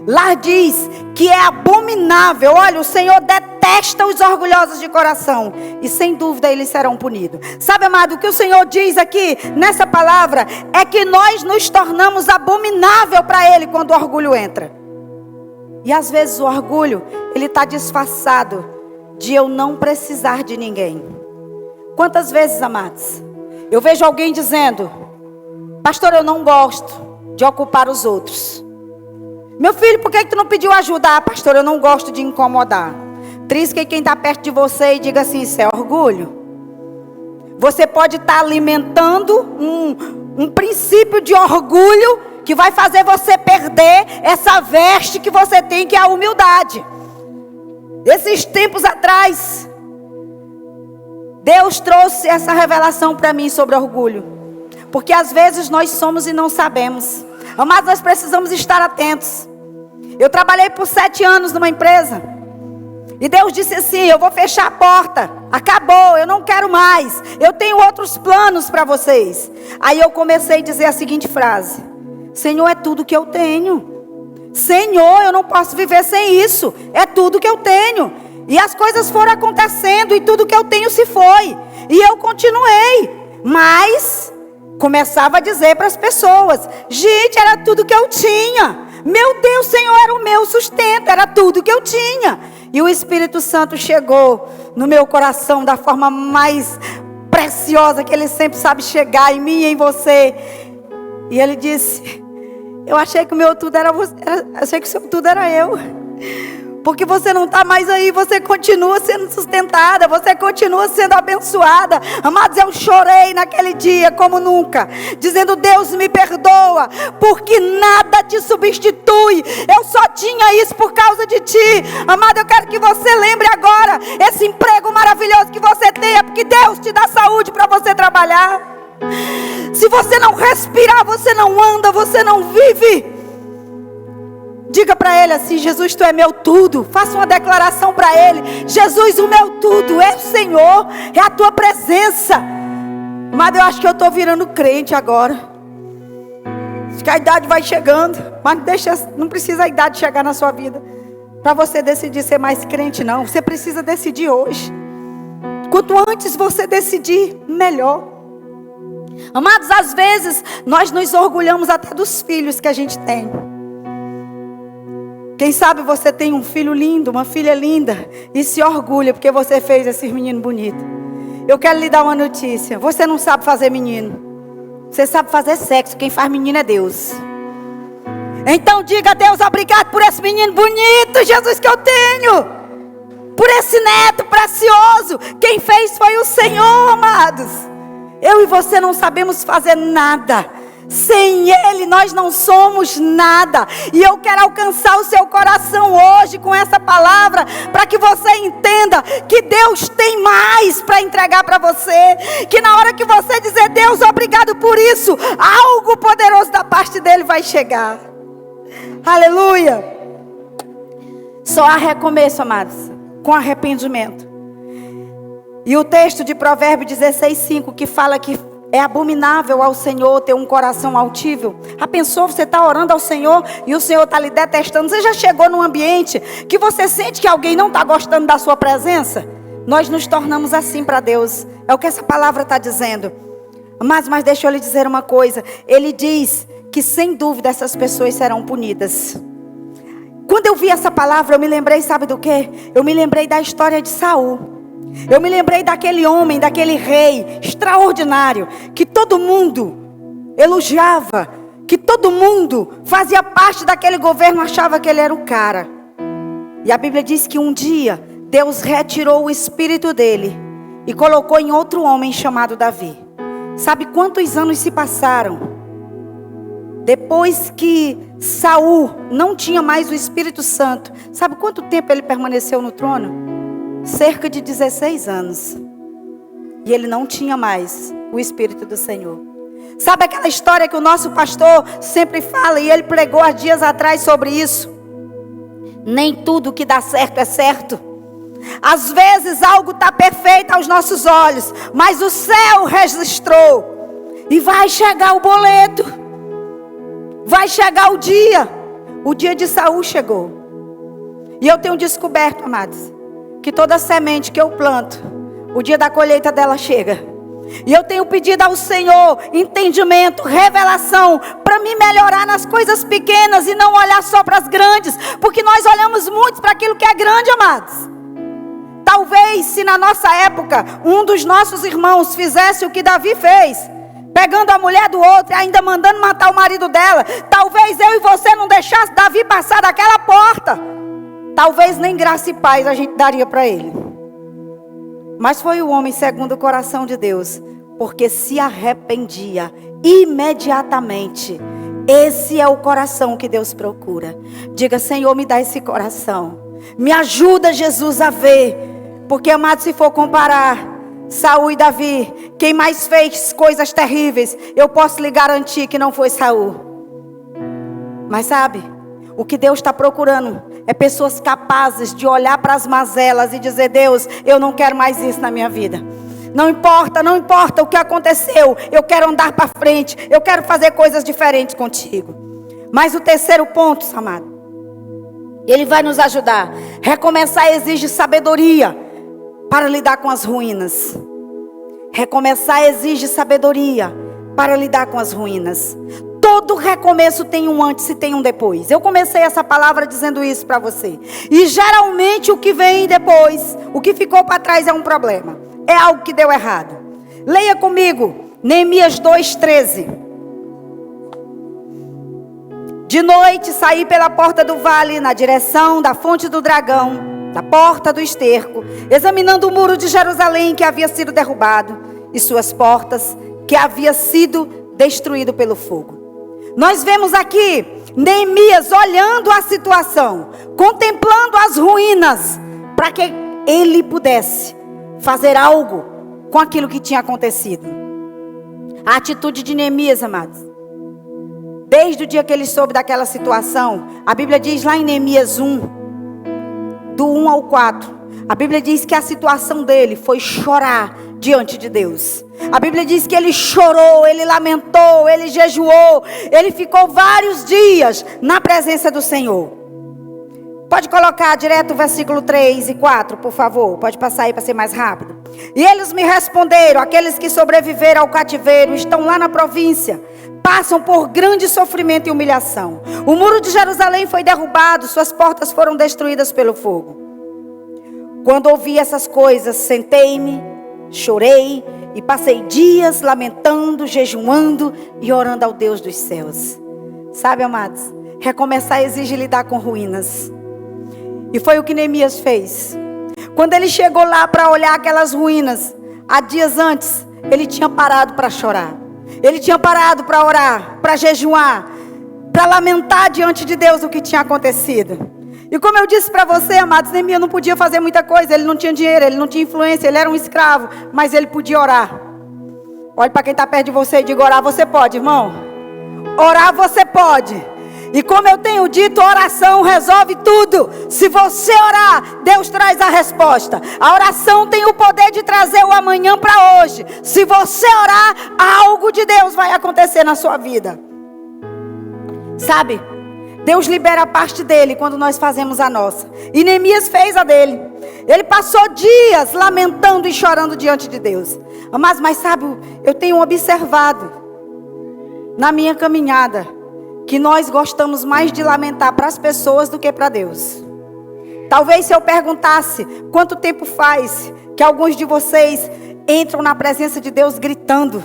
Lá diz que é abominável. Olha, o Senhor detesta os orgulhosos de coração. E sem dúvida eles serão punidos. Sabe, amado, o que o Senhor diz aqui nessa palavra é que nós nos tornamos abominável para Ele quando o orgulho entra. E às vezes o orgulho, ele está disfarçado de eu não precisar de ninguém. Quantas vezes, amados, eu vejo alguém dizendo: pastor, eu não gosto de ocupar os outros. Meu filho, por que tu não pediu ajuda? Ah, pastor, eu não gosto de incomodar. Trisque quem está perto de você e diga assim: isso é orgulho. Você pode estar alimentando um princípio de orgulho que vai fazer você perder essa veste que você tem, que é a humildade. Esses tempos atrás, Deus trouxe essa revelação para mim sobre orgulho. Porque às vezes nós somos e não sabemos. Amados, nós precisamos estar atentos. Eu trabalhei por 7 anos numa empresa. E Deus disse assim: eu vou fechar a porta. Acabou, eu não quero mais. Eu tenho outros planos para vocês. Aí eu comecei a dizer a seguinte frase: Senhor, é tudo que eu tenho. Senhor, eu não posso viver sem isso. É tudo que eu tenho. E as coisas foram acontecendo e tudo que eu tenho se foi. E eu continuei. Mas começava a dizer para as pessoas: gente, era tudo que eu tinha. Meu Deus, Senhor, era o meu sustento, era tudo que eu tinha. E o Espírito Santo chegou no meu coração da forma mais preciosa que Ele sempre sabe chegar em mim e em você. E Ele disse: eu achei que o meu tudo era você, achei que o seu tudo era eu. Porque você não está mais aí, você continua sendo sustentada, você continua sendo abençoada. Amados, eu chorei naquele dia como nunca, dizendo: Deus, me perdoa, porque nada te substitui. Eu só tinha isso por causa de ti. Amado, eu quero que você lembre agora, esse emprego maravilhoso que você tem é porque Deus te dá saúde para você trabalhar. Se você não respirar, você não anda, você não vive. Diga para Ele assim: Jesus, Tu é meu tudo. Faça uma declaração para Ele: Jesus, o meu tudo é o Senhor, é a Tua presença. Mas eu acho que eu estou virando crente agora. Acho que a idade vai chegando. Mas não precisa a idade chegar na sua vida para você decidir ser mais crente, não. Você precisa decidir hoje. Quanto antes você decidir, melhor. Amados, às vezes nós nos orgulhamos até dos filhos que a gente tem. Quem sabe você tem um filho lindo, uma filha linda, e se orgulha porque você fez esse menino bonito. Eu quero lhe dar uma notícia: você não sabe fazer menino. Você sabe fazer sexo, quem faz menino é Deus. Então diga a Deus, obrigado por esse menino bonito, Jesus, que eu tenho. Por esse neto precioso. Quem fez foi o Senhor, amados. Eu e você não sabemos fazer nada. Sem Ele nós não somos nada. E eu quero alcançar o seu coração hoje com essa palavra, para que você entenda que Deus tem mais para entregar para você. Que na hora que você dizer, Deus, obrigado por isso, algo poderoso da parte dEle vai chegar. Aleluia. Só há recomeço, amados, com arrependimento. E o texto de Provérbios 16:5, que fala que é abominável ao Senhor ter um coração altível. Já pensou, você está orando ao Senhor e o Senhor está lhe detestando? Você já chegou num ambiente que você sente que alguém não está gostando da sua presença? Nós nos tornamos assim para Deus. É o que essa palavra está dizendo. Mas deixa eu lhe dizer uma coisa. Ele diz que sem dúvida essas pessoas serão punidas. Quando eu vi essa palavra, eu me lembrei, sabe do quê? Eu me lembrei da história de Saul. Eu me lembrei daquele homem, daquele rei extraordinário, que todo mundo elogiava, que todo mundo fazia parte daquele governo, achava que ele era o cara. E a Bíblia diz que um dia Deus retirou o espírito dele e colocou em outro homem chamado Davi. Sabe quantos anos se passaram? Depois que Saul não tinha mais o Espírito Santo, sabe quanto tempo ele permaneceu no trono? Cerca de 16 anos. E ele não tinha mais o Espírito do Senhor. Sabe aquela história que o nosso pastor sempre fala, e ele pregou há dias atrás sobre isso? Nem tudo que dá certo é certo. Às vezes algo está perfeito aos nossos olhos, mas o céu registrou. E vai chegar o boleto. Vai chegar o dia. O dia de Saul chegou. E eu tenho descoberto, amados, que toda semente que eu planto, o dia da colheita dela chega. E eu tenho pedido ao Senhor entendimento, revelação, para me melhorar nas coisas pequenas e não olhar só para as grandes, porque nós olhamos muito para aquilo que é grande, amados. Talvez se na nossa época um dos nossos irmãos fizesse o que Davi fez, pegando a mulher do outro e ainda mandando matar o marido dela, talvez eu e você não deixasse Davi passar daquela porta. Talvez nem graça e paz a gente daria para ele. Mas foi o homem segundo o coração de Deus, porque se arrependia imediatamente. Esse é o coração que Deus procura. Diga, Senhor, me dá esse coração. Me ajuda, Jesus, a ver. Porque, amado, se for comparar Saul e Davi, quem mais fez coisas terríveis, eu posso lhe garantir que não foi Saul. Mas sabe, o que Deus está procurando é pessoas capazes de olhar para as mazelas e dizer, Deus, eu não quero mais isso na minha vida. Não importa o que aconteceu, eu quero andar para frente, eu quero fazer coisas diferentes contigo. Mas o terceiro ponto, amado, ele vai nos ajudar. Recomeçar exige sabedoria para lidar com as ruínas. Recomeçar exige sabedoria para lidar com as ruínas. Todo recomeço tem um antes e tem um depois. Eu comecei essa palavra dizendo isso para você. E geralmente o que vem depois, o que ficou para trás é um problema. É algo que deu errado. Leia comigo, Neemias 2:13. De noite saí pela porta do vale, na direção da fonte do dragão, da porta do esterco, examinando o muro de Jerusalém que havia sido derrubado, e suas portas que havia sido destruído pelo fogo. Nós vemos aqui Neemias olhando a situação, contemplando as ruínas, para que ele pudesse fazer algo com aquilo que tinha acontecido. A atitude de Neemias, amados, desde o dia que ele soube daquela situação, a Bíblia diz lá em Neemias 1, do 1 ao 4, a Bíblia diz que a situação dele foi chorar diante de Deus. A Bíblia diz que ele chorou, ele lamentou, ele jejuou, ele ficou vários dias na presença do Senhor. Pode colocar direto o versículo 3 e 4, por favor. Pode passar aí para ser mais rápido. E eles me responderam, aqueles que sobreviveram ao cativeiro, estão lá na província, passam por grande sofrimento e humilhação. O muro de Jerusalém foi derrubado, suas portas foram destruídas pelo fogo. Quando ouvi essas coisas, sentei-me, chorei E passei dias lamentando, jejuando e orando ao Deus dos céus. Sabe, amados, recomeçar exige lidar com ruínas. E foi o que Neemias fez. Quando ele chegou lá para olhar aquelas ruínas, há dias antes, ele tinha parado para chorar. Ele tinha parado para orar, para jejuar, para lamentar diante de Deus o que tinha acontecido. E como eu disse para você, amados, Neemias não podia fazer muita coisa. Ele não tinha dinheiro, ele não tinha influência, ele era um escravo. Mas ele podia orar. Olhe para quem está perto de você e diga: orar você pode, irmão. Orar você pode. E como eu tenho dito, oração resolve tudo. Se você orar, Deus traz a resposta. A oração tem o poder de trazer o amanhã para hoje. Se você orar, algo de Deus vai acontecer na sua vida. Sabe? Deus libera a parte dele quando nós fazemos a nossa. E Neemias fez a dele. Ele passou dias lamentando e chorando diante de Deus. Mas sabe, eu tenho observado na minha caminhada que nós gostamos mais de lamentar para as pessoas do que para Deus. Talvez se eu perguntasse quanto tempo faz que alguns de vocês entram na presença de Deus gritando,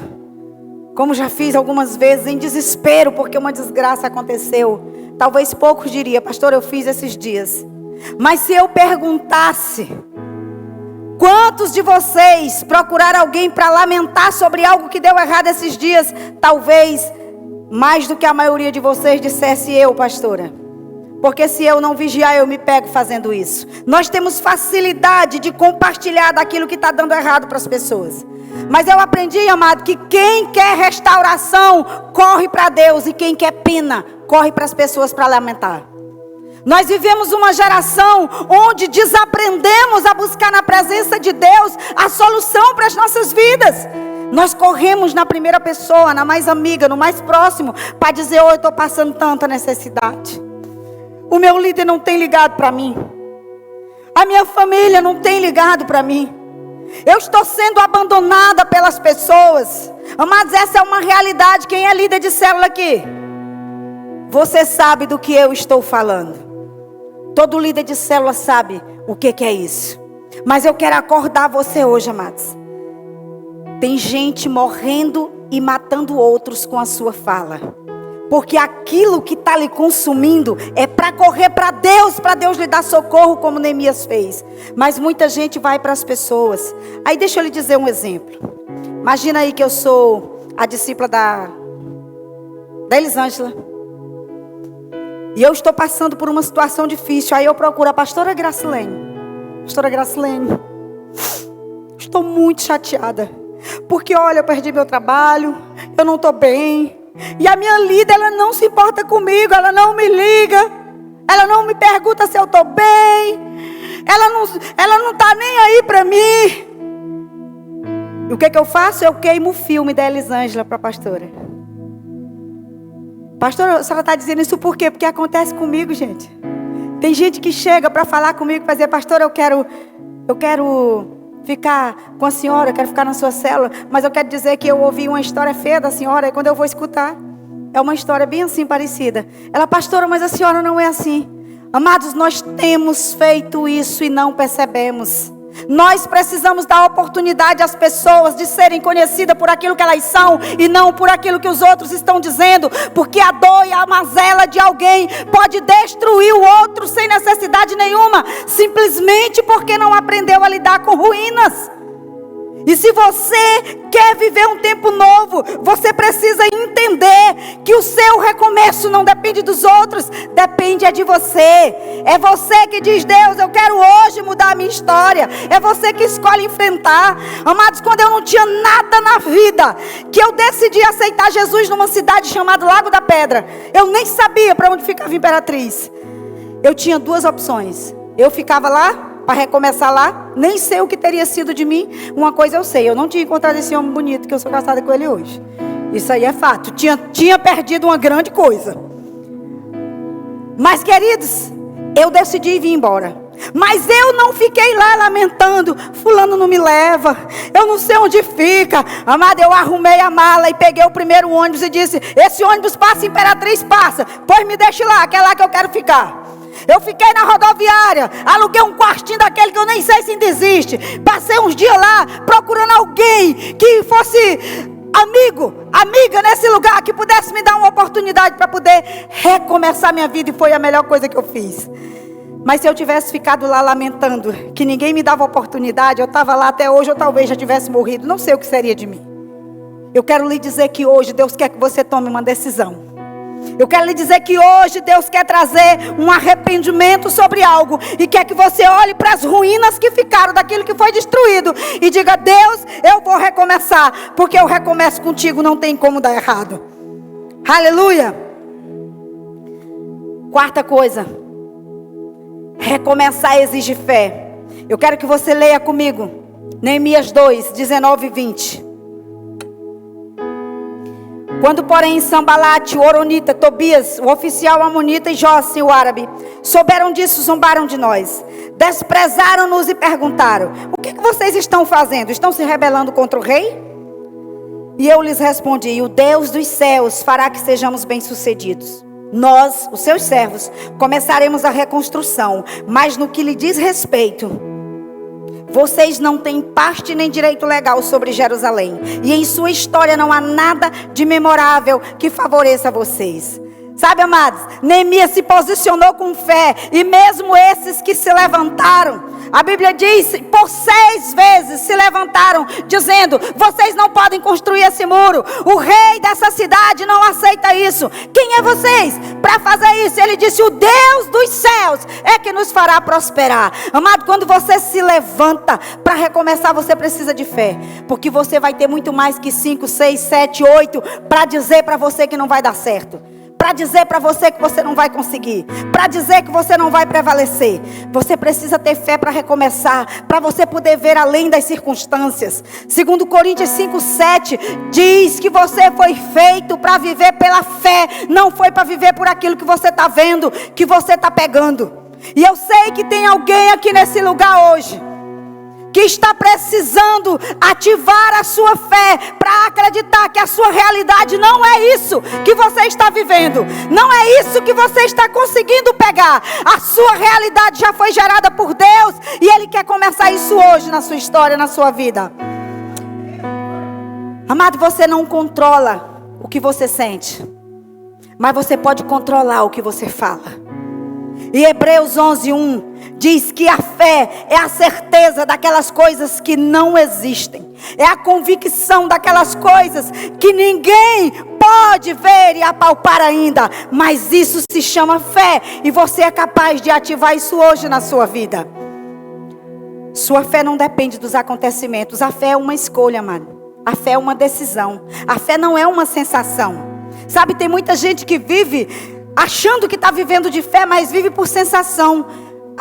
como já fiz algumas vezes em desespero porque uma desgraça aconteceu, talvez poucos diriam: pastor, eu fiz esses dias. Mas se eu perguntasse quantos de vocês procuraram alguém para lamentar sobre algo que deu errado esses dias, talvez mais do que a maioria de vocês dissesse: eu, pastora. Porque se eu não vigiar, eu me pego fazendo isso. Nós temos facilidade de compartilhar daquilo que está dando errado para as pessoas. Mas eu aprendi, amado, que quem quer restauração, corre para Deus. E quem quer pena, corre para as pessoas para lamentar. Nós vivemos uma geração onde desaprendemos a buscar na presença de Deus a solução para as nossas vidas. Nós corremos na primeira pessoa, na mais amiga, no mais próximo, para dizer: eu estou passando tanta necessidade. O meu líder não tem ligado para mim. A minha família não tem ligado para mim. Eu estou sendo abandonada pelas pessoas. Amados, essa é uma realidade. Quem é líder de célula aqui? Você sabe do que eu estou falando. Todo líder de célula sabe o que é isso. Mas eu quero acordar você hoje, amados. Tem gente morrendo e matando outros com a sua fala. Porque aquilo que está lhe consumindo é para correr para Deus lhe dar socorro, como Neemias fez. Mas muita gente vai para as pessoas. Aí deixa eu lhe dizer um exemplo. Imagina aí que eu sou a discípula da Elisângela. E eu estou passando por uma situação difícil. Aí eu procuro a pastora Gracilene. Pastora Gracilene, estou muito chateada. Porque olha, eu perdi meu trabalho, eu não estou bem. E a minha líder, ela não se importa comigo, ela não me liga. Ela não me pergunta se eu estou bem. Ela não está nem aí para mim. E o que eu faço? Eu queimo o filme da Elisângela para a pastora. Pastora, a senhora está dizendo isso por quê? Porque acontece comigo, gente. Tem gente que chega para falar comigo, para dizer: pastora, eu quero ficar com a senhora, eu quero ficar na sua célula, mas eu quero dizer que eu ouvi uma história feia da senhora, e quando eu vou escutar, é uma história bem assim parecida. Ela: pastora, mas a senhora não é assim. Amados, nós temos feito isso e não percebemos. Nós precisamos dar oportunidade às pessoas de serem conhecidas por aquilo que elas são e não por aquilo que os outros estão dizendo, porque a dor e a mazela de alguém pode destruir o outro sem necessidade nenhuma, simplesmente porque não aprendeu a lidar com ruínas. E se você quer viver um tempo novo, você precisa entender que o seu recomeço não depende dos outros, depende de você. É você que diz: Deus, eu quero hoje mudar a minha história. É você que escolhe enfrentar. Amados, quando eu não tinha nada na vida, que eu decidi aceitar Jesus numa cidade chamada Lago da Pedra, eu nem sabia para onde ficava Imperatriz. Eu tinha duas opções: eu ficava lá para recomeçar lá, nem sei o que teria sido de mim. Uma coisa eu sei: eu não tinha encontrado esse homem bonito que eu sou casada com ele hoje. Isso aí é fato. Tinha perdido uma grande coisa. Mas, queridos, eu decidi vir embora. Mas eu não fiquei lá lamentando: fulano não me leva, eu não sei onde fica. Amado, eu arrumei a mala e peguei o primeiro ônibus e disse: esse ônibus passa, Imperatriz passa, pois me deixe lá, que é lá que eu quero ficar. Eu fiquei na rodoviária, aluguei um quartinho daquele que eu nem sei se ainda existe. Passei uns dias lá procurando alguém que fosse amiga nesse lugar, que pudesse me dar uma oportunidade para poder recomeçar minha vida, e foi a melhor coisa que eu fiz. Mas se eu tivesse ficado lá lamentando que ninguém me dava oportunidade, eu estava lá até hoje, ou talvez já tivesse morrido, não sei o que seria de mim. Eu quero lhe dizer que hoje Deus quer que você tome uma decisão. Eu quero lhe dizer que hoje Deus quer trazer um arrependimento sobre algo, e quer que você olhe para as ruínas que ficaram daquilo que foi destruído e diga: Deus, eu vou recomeçar, porque eu recomeço contigo, não tem como dar errado. Aleluia. Quarta coisa, recomeçar exige fé. Eu quero que você leia comigo Neemias 2, 19 e 20. Quando, porém, Sambalate, o Horonita, Tobias, o oficial amonita, e Jósi, o árabe, souberam disso, zombaram de nós. Desprezaram-nos e perguntaram: o que vocês estão fazendo? Estão se rebelando contra o rei? E eu lhes respondi: o Deus dos céus fará que sejamos bem-sucedidos. Nós, os seus servos, começaremos a reconstrução, mas no que lhe diz respeito, vocês não têm parte nem direito legal sobre Jerusalém. E em sua história não há nada de memorável que favoreça vocês. Sabe, amados, Neemias se posicionou com fé. E mesmo esses que se levantaram, a Bíblia diz, por 6 vezes se levantaram, dizendo: vocês não podem construir esse muro. O rei dessa cidade não aceita isso. Quem é vocês para fazer isso? Ele disse: o Deus dos céus é que nos fará prosperar. Amado, quando você se levanta para recomeçar, você precisa de fé. Porque você vai ter muito mais que 5, 6, 7, 8 para dizer para você que não vai dar certo, para dizer para você que você não vai conseguir, para dizer que você não vai prevalecer. Você precisa ter fé para recomeçar, para você poder ver além das circunstâncias. 2 Coríntios 5:7 diz que você foi feito para viver pela fé, não foi para viver por aquilo que você está vendo, que você está pegando. E eu sei que tem alguém aqui nesse lugar hoje que está precisando ativar a sua fé para acreditar que a sua realidade não é isso que você está vivendo, não é isso que você está conseguindo pegar. A sua realidade já foi gerada por Deus, e Ele quer começar isso hoje na sua história, na sua vida. Amado, você não controla o que você sente, mas você pode controlar o que você fala. E Hebreus 11:1 diz que a fé é a certeza daquelas coisas que não existem. É a convicção daquelas coisas que ninguém pode ver e apalpar ainda. Mas isso se chama fé, e você é capaz de ativar isso hoje na sua vida. Sua fé não depende dos acontecimentos. A fé é uma escolha, amado. A fé é uma decisão. A fé não é uma sensação. Sabe, tem muita gente que vive achando que está vivendo de fé, mas vive por sensação.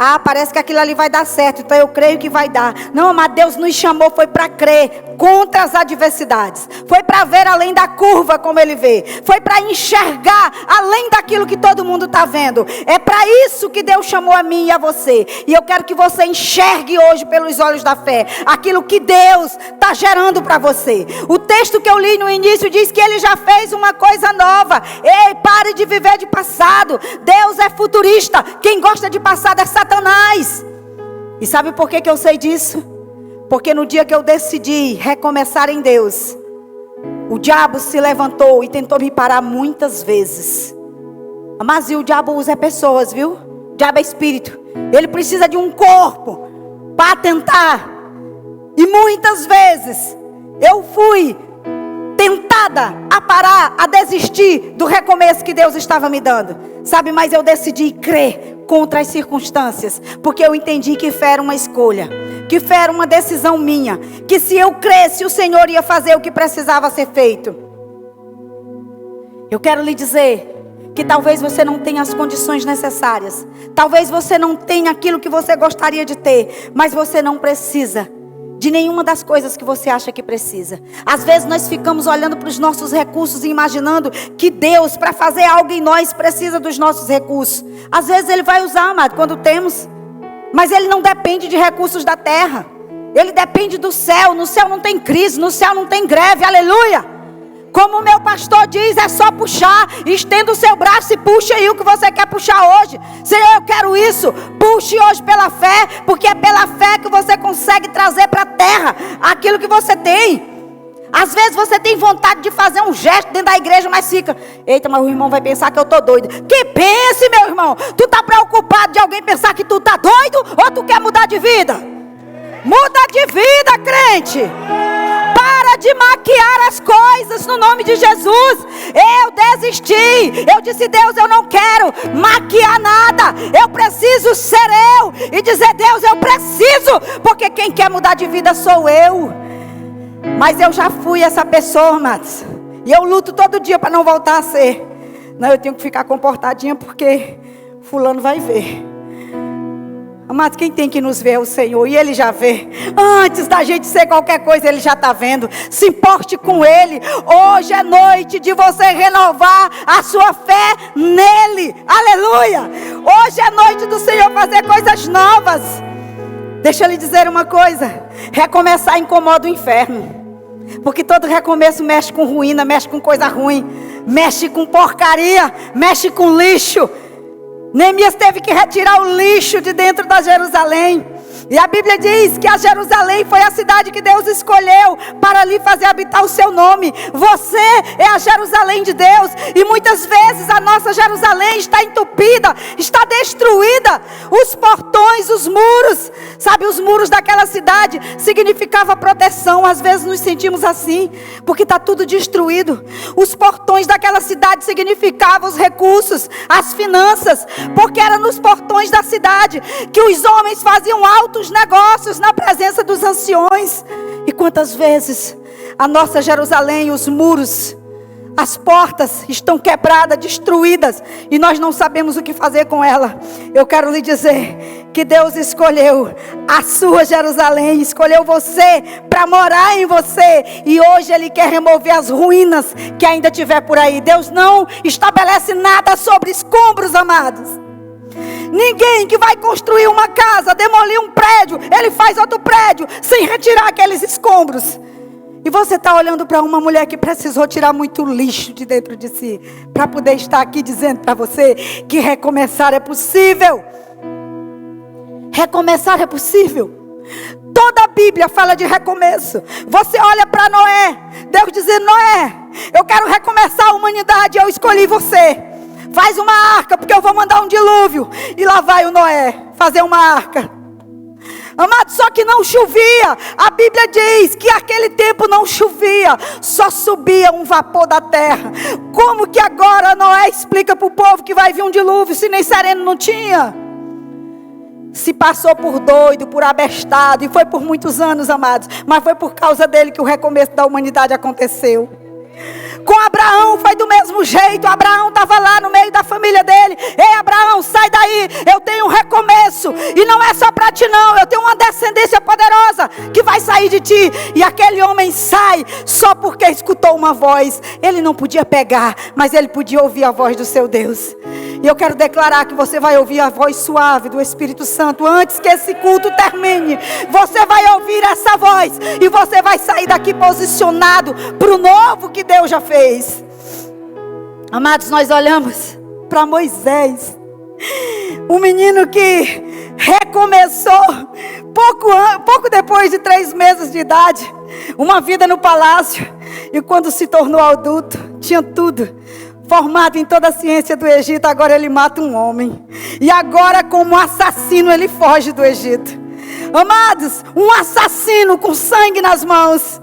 Ah, parece que aquilo ali vai dar certo, então eu creio que vai dar. Não, mas Deus nos chamou, foi para crer contra as adversidades. Foi para ver além da curva como Ele vê. Foi para enxergar além daquilo que todo mundo está vendo. É para isso que Deus chamou a mim e a você. E eu quero que você enxergue hoje pelos olhos da fé aquilo que Deus está gerando para você. O texto que eu li no início diz que Ele já fez uma coisa nova. Ei, pare de viver de passado. Deus é futurista. Quem gosta de passado é Satanás. E sabe por que eu sei disso? Porque no dia que eu decidi recomeçar em Deus, o diabo se levantou e tentou me parar muitas vezes. Mas o diabo usa pessoas, viu? O diabo é espírito. Ele precisa de um corpo para tentar. E muitas vezes eu fui tentada a parar, a desistir do recomeço que Deus estava me dando. Sabe, mas eu decidi crer contra as circunstâncias, porque eu entendi que fé era uma escolha, que fé era uma decisão minha, que se eu cresce, o Senhor ia fazer o que precisava ser feito. Eu quero lhe dizer que talvez você não tenha as condições necessárias, talvez você não tenha aquilo que você gostaria de ter, mas você não precisa de nenhuma das coisas que você acha que precisa. Às vezes nós ficamos olhando para os nossos recursos e imaginando que Deus, para fazer algo em nós, precisa dos nossos recursos. Às vezes Ele vai usar, amado, quando temos, mas Ele não depende de recursos da terra. Ele depende do céu. No céu não tem crise, no céu não tem greve, aleluia. Como o meu pastor diz, é só puxar. Estenda o seu braço e puxa aí o que você quer puxar hoje. Senhor, eu quero isso. Puxe hoje pela fé, porque é pela fé que você consegue trazer para a terra aquilo que você tem. Às vezes você tem vontade de fazer um gesto dentro da igreja, mas fica: eita, mas o irmão vai pensar que eu estou doido. Que pense, meu irmão. Tu está preocupado de alguém pensar que tu está doido? Ou tu quer mudar de vida? Muda de vida, crente. Para de maquiar as coisas no nome de Jesus. Eu desisti. Eu disse: Deus, eu não quero maquiar nada. Eu preciso ser eu. E dizer: Deus, eu preciso. Porque quem quer mudar de vida sou eu. Mas eu já fui essa pessoa, amados. E eu luto todo dia para não voltar a ser. Não, eu tenho que ficar comportadinha porque fulano vai ver. Amados, quem tem que nos ver é o Senhor. E Ele já vê. Antes da gente ser qualquer coisa, Ele já está vendo. Se importe com Ele. Hoje é noite de você renovar a sua fé nele. Aleluia. Hoje é noite do Senhor fazer coisas novas. Deixa eu lhe dizer uma coisa. Recomeçar incomoda o inferno. Porque todo recomeço mexe com ruína, mexe com coisa ruim, mexe com porcaria, mexe com lixo. Neemias teve que retirar o lixo de dentro da Jerusalém. E a Bíblia diz que a Jerusalém foi a cidade que Deus escolheu para ali fazer habitar o seu nome. Você é a Jerusalém de Deus. E muitas vezes a nossa Jerusalém está entupida, está destruída. Os portões, os muros, sabe, os muros daquela cidade significava proteção. Às vezes nos sentimos assim, porque está tudo destruído. Os portões daquela cidade significavam os recursos, as finanças, porque era nos portões da cidade que os homens faziam altos negócios na presença dos anciões. E quantas vezes a nossa Jerusalém, os muros, as portas estão quebradas, destruídas, e nós não sabemos o que fazer com ela. Eu quero lhe dizer que Deus escolheu a sua Jerusalém, escolheu você para morar em você, e hoje Ele quer remover as ruínas que ainda tiver por aí. Deus não estabelece nada sobre escombros, amados. Ninguém que vai construir uma casa, demolir um prédio, ele faz outro prédio sem retirar aqueles escombros. E você está olhando para uma mulher que precisou tirar muito lixo de dentro de si, para poder estar aqui dizendo para você que recomeçar é possível. Recomeçar é possível. Toda a Bíblia fala de recomeço. Você olha para Noé, Deus dizendo: Noé, eu quero recomeçar a humanidade, eu escolhi você. Faz uma arca, porque eu vou mandar um dilúvio. E lá vai o Noé fazer uma arca. Amado, só que não chovia. A Bíblia diz que aquele tempo não chovia, só subia um vapor da terra. Como que agora Noé explica para o povo que vai vir um dilúvio, se nem sereno não tinha? Se passou por doido, por abestado, e foi por muitos anos, amados. Mas foi por causa dele que o recomeço da humanidade aconteceu. Com Abraão foi do mesmo jeito. Abraão estava lá no meio da família dele. Ei, Abraão, sai daí, eu tenho um recomeço. E não é só para ti não, eu tenho uma descendência poderosa que vai sair de ti. E aquele homem sai só porque escutou uma voz. Ele não podia pegar, mas ele podia ouvir a voz do seu Deus. E eu quero declarar que você vai ouvir a voz suave do Espírito Santo antes que esse culto termine. Você vai ouvir essa voz e você vai sair daqui posicionado para o novo que Deus já fez. Amados, nós olhamos para Moisés, um menino que recomeçou pouco depois de 3 meses de idade, uma vida no palácio, e quando se tornou adulto, tinha tudo. Formado em toda a ciência do Egito, agora ele mata um homem. E agora, como assassino, ele foge do Egito. Amados, um assassino com sangue nas mãos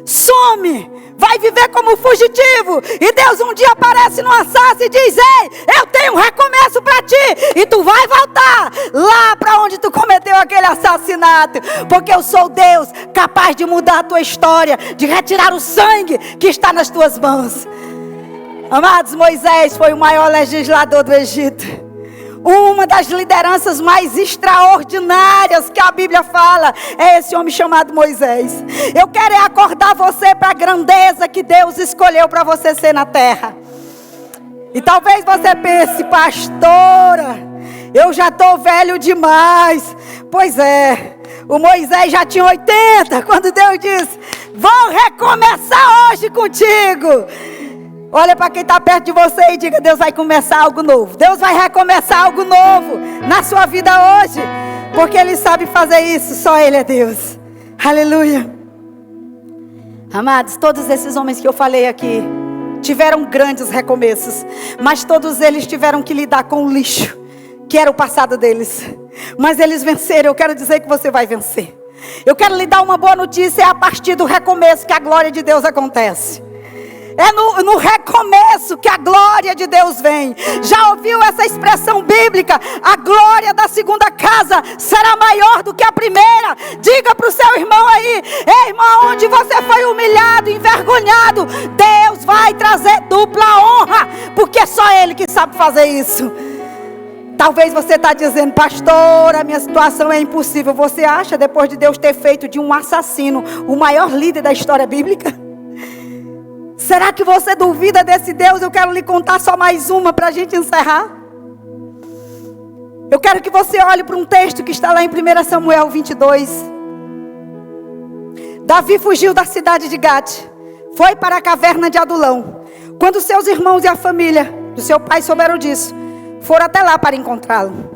some, vai viver como fugitivo. E Deus um dia aparece no assassino e diz: ei, eu tenho um recomeço para ti. E tu vai voltar lá para onde tu cometeu aquele assassinato. Porque eu sou Deus capaz de mudar a tua história, de retirar o sangue que está nas tuas mãos. Amados, Moisés foi o maior legislador do Egito. Uma das lideranças mais extraordinárias que a Bíblia fala é esse homem chamado Moisés. Eu quero acordar você para a grandeza que Deus escolheu para você ser na terra. E talvez você pense: pastora, eu já estou velho demais. Pois é, o Moisés já tinha 80 quando Deus disse: Vão recomeçar hoje contigo. Olha para quem está perto de você e diga: Deus vai começar algo novo. Deus vai recomeçar algo novo na sua vida hoje. Porque Ele sabe fazer isso. Só Ele é Deus. Aleluia. Amados, todos esses homens que eu falei aqui tiveram grandes recomeços. Mas todos eles tiveram que lidar com o lixo que era o passado deles. Mas eles venceram. Eu quero dizer que você vai vencer. Eu quero lhe dar uma boa notícia. É a partir do recomeço que a glória de Deus acontece. É no recomeço que a glória de Deus vem. Já ouviu essa expressão bíblica? A glória da segunda casa será maior do que a primeira. Diga para o seu irmão aí: ei, irmão, onde você foi humilhado, envergonhado, Deus vai trazer dupla honra. Porque é só Ele que sabe fazer isso. Talvez você está dizendo: pastor, a minha situação é impossível. Você acha, depois de Deus ter feito de um assassino o maior líder da história bíblica? Será que você duvida desse Deus? Eu quero lhe contar só mais uma para a gente encerrar. Eu quero que você olhe para um texto que está lá em 1 Samuel 22. Davi fugiu da cidade de Gate, foi para a caverna de Adulão. Quando seus irmãos e a família do seu pai souberam disso, foram até lá para encontrá-lo.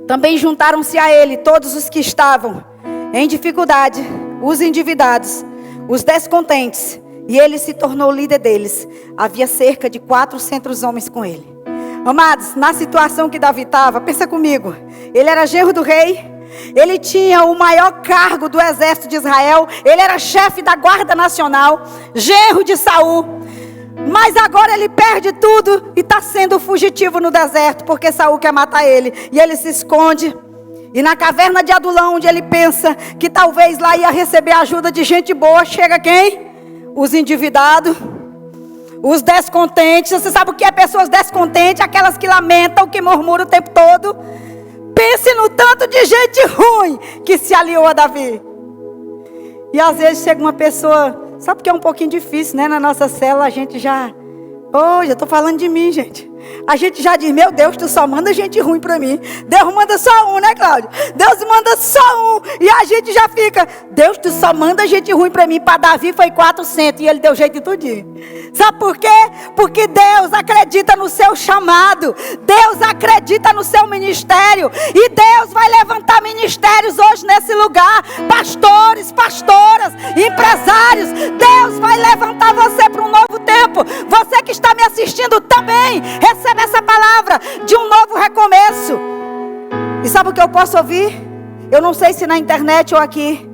Também juntaram-se a ele todos os que estavam em dificuldade, os endividados, os descontentes, e ele se tornou líder deles. Havia cerca de 400 homens com ele. Amados, na situação que Davi estava, pensa comigo, ele era genro do rei, ele tinha o maior cargo do exército de Israel, ele era chefe da guarda nacional, genro de Saul. Mas agora ele perde tudo e está sendo fugitivo no deserto, porque Saul quer matar ele. E ele se esconde. E na caverna de Adulão, onde ele pensa que talvez lá ia receber ajuda de gente boa, chega quem? Os endividados, os descontentes. Você sabe o que é pessoas descontentes? Aquelas que lamentam, que murmuram o tempo todo. Pense no tanto de gente ruim que se aliou a Davi. E às vezes chega uma pessoa... Sabe que é um pouquinho difícil, né? Na nossa célula a gente já... já estou falando de mim, gente. A gente já diz: meu Deus, tu só manda gente ruim para mim. Deus manda só um, né, Cláudio? Deus manda só um. E a gente já fica: Deus, tu só manda gente ruim para mim. Para Davi foi 400 e ele deu jeito de tudinho. Sabe por quê? Porque Deus acredita no seu chamado. Deus acredita no seu ministério. E Deus vai levantar ministérios hoje nesse lugar. Pastores, pastoras, empresários. Deus vai levantar você para um novo tempo. Você que está me assistindo também, recebe essa palavra de um novo recomeço. E sabe o que eu posso ouvir? Eu não sei se na internet ou aqui.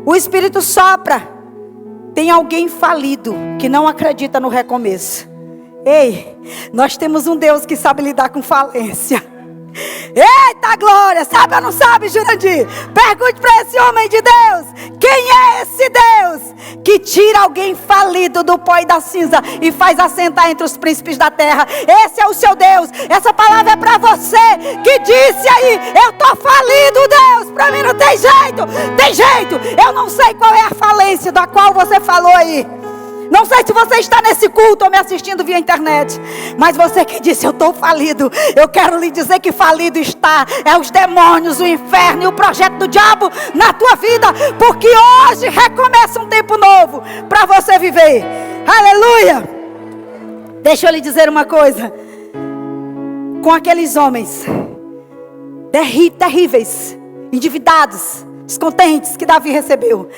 O Espírito sopra. Tem alguém falido que não acredita no recomeço. Ei, nós temos um Deus que sabe lidar com falência. Eita glória, sabe ou não sabe, Jurandir? Pergunte para esse homem de Deus: quem é esse Deus que tira alguém falido do pó e da cinza e faz assentar entre os príncipes da terra? Esse é o seu Deus. Essa palavra é para você que disse aí: eu estou falido, Deus, para mim não tem jeito. Tem jeito. Eu não sei qual é a falência da qual você falou aí. Não sei se você está nesse culto ou me assistindo via internet. Mas você que disse: eu estou falido, eu quero lhe dizer que falido está. É os demônios, o inferno e o projeto do diabo na tua vida. Porque hoje recomeça um tempo novo para você viver. Aleluia. Deixa eu lhe dizer uma coisa. Com aqueles homens terríveis, endividados, descontentes que Davi recebeu,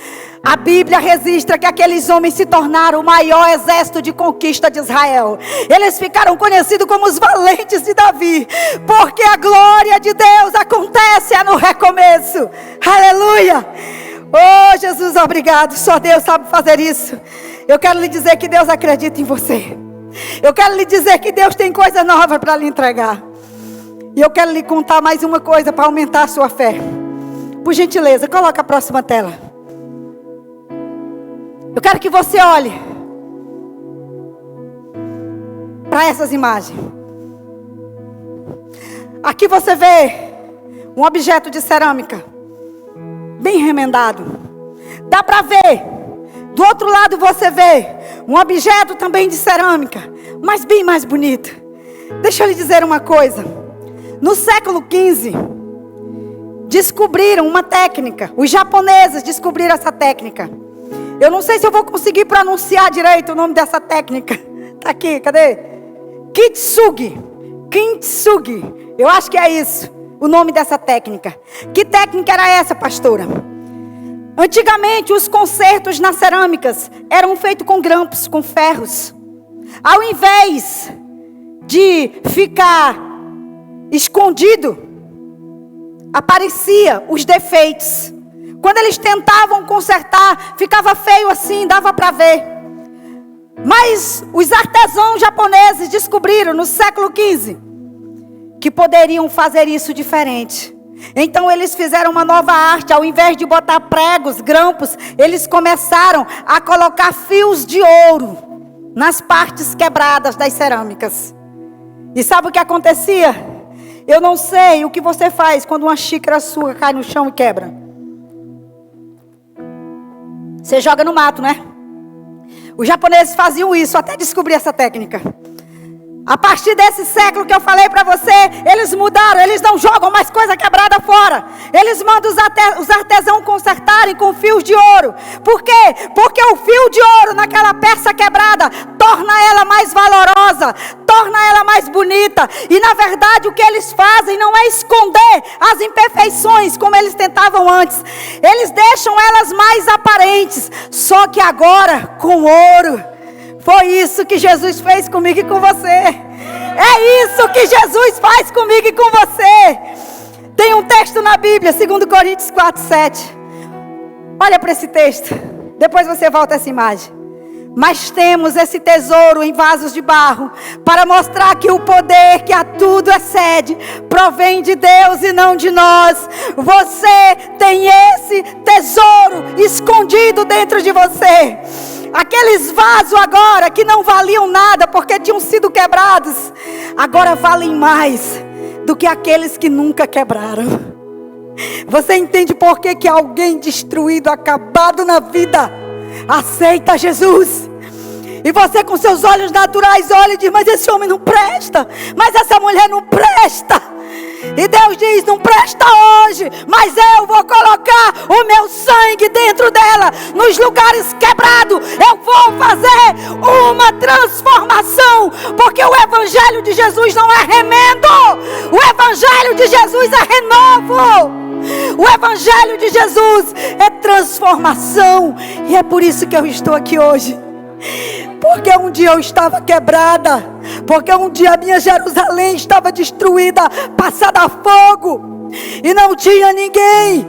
a Bíblia registra que aqueles homens se tornaram o maior exército de conquista de Israel. Eles ficaram conhecidos como os valentes de Davi, porque a glória de Deus acontece no recomeço. Aleluia. Oh Jesus, obrigado. Só Deus sabe fazer isso. Eu quero lhe dizer que Deus acredita em você. Eu quero lhe dizer que Deus tem coisa nova para lhe entregar. E eu quero lhe contar mais uma coisa para aumentar a sua fé. Por gentileza, coloca a próxima tela. Eu quero que você olhe para essas imagens. Aqui você vê um objeto de cerâmica, bem remendado. Dá para ver. Do outro lado você vê um objeto também de cerâmica, mas bem mais bonito. Deixa eu lhe dizer uma coisa. No século XV, descobriram uma técnica. Os japoneses descobriram essa técnica. Eu não sei se eu vou conseguir pronunciar direito o nome dessa técnica. Tá aqui, cadê? Kintsugi. Eu acho que é isso, o nome dessa técnica. Que técnica era essa, pastora? Antigamente, os consertos nas cerâmicas eram feitos com grampos, com ferros. Ao invés de ficar escondido, aparecia os defeitos. Quando eles tentavam consertar, ficava feio assim, dava para ver. Mas os artesãos japoneses descobriram no século XV que poderiam fazer isso diferente. Então eles fizeram uma nova arte. Ao invés de botar pregos, grampos, eles começaram a colocar fios de ouro nas partes quebradas das cerâmicas. E sabe o que acontecia? Eu não sei o que você faz quando uma xícara sua cai no chão e quebra. Você joga no mato, né? Os japoneses faziam isso até descobrir essa técnica. A partir desse século que eu falei para você, eles mudaram, eles não jogam mais coisa quebrada fora. Eles mandam os artesãos consertarem com fios de ouro. Por quê? Porque o fio de ouro naquela peça quebrada torna ela mais valorosa, torna ela mais bonita. E na verdade o que eles fazem não é esconder as imperfeições como eles tentavam antes. Eles deixam elas mais aparentes, só que agora com ouro. Foi isso que Jesus fez comigo e com você. É isso que Jesus faz comigo e com você. Tem um texto na Bíblia, 2 Coríntios 4:7. Olha para esse texto. Depois você volta a essa imagem. Mas temos esse tesouro em vasos de barro, para mostrar que o poder que a tudo excede provém de Deus e não de nós. Você tem esse tesouro escondido dentro de você. Aqueles vasos agora que não valiam nada porque tinham sido quebrados, agora valem mais do que aqueles que nunca quebraram. Você entende por que alguém destruído, acabado na vida, aceita Jesus? E você com seus olhos naturais olha e diz: mas esse homem não presta, mas essa mulher não presta. E Deus diz: não presta hoje, mas eu vou colocar o meu sangue dentro dela, nos lugares quebrados. Eu vou fazer uma transformação, porque o Evangelho de Jesus não é remendo, o Evangelho de Jesus é renovo, o Evangelho de Jesus é transformação. E é por isso que eu estou aqui hoje. Porque um dia eu estava quebrada, porque um dia a minha Jerusalém estava destruída, passada a fogo, e não tinha ninguém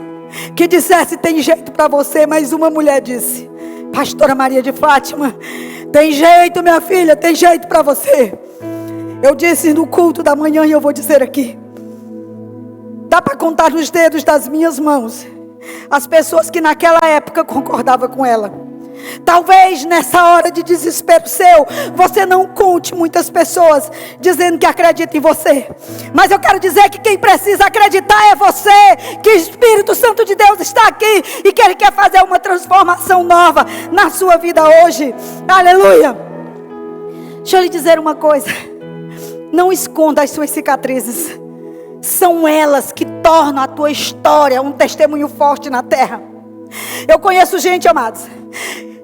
que dissesse: tem jeito para você. Mas uma mulher disse: Pastora Maria de Fátima, tem jeito, minha filha, tem jeito para você. Eu disse no culto da manhã e eu vou dizer aqui: dá para contar nos dedos das minhas mãos as pessoas que naquela época concordavam com ela. Talvez nessa hora de desespero seu, você não conte muitas pessoas dizendo que acredita em você. Mas eu quero dizer que quem precisa acreditar é você, que o Espírito Santo de Deus está aqui e que Ele quer fazer uma transformação nova na sua vida hoje. Aleluia. Deixa eu lhe dizer uma coisa: não esconda as suas cicatrizes. São elas que tornam a tua história um testemunho forte na terra. Eu conheço gente, amados,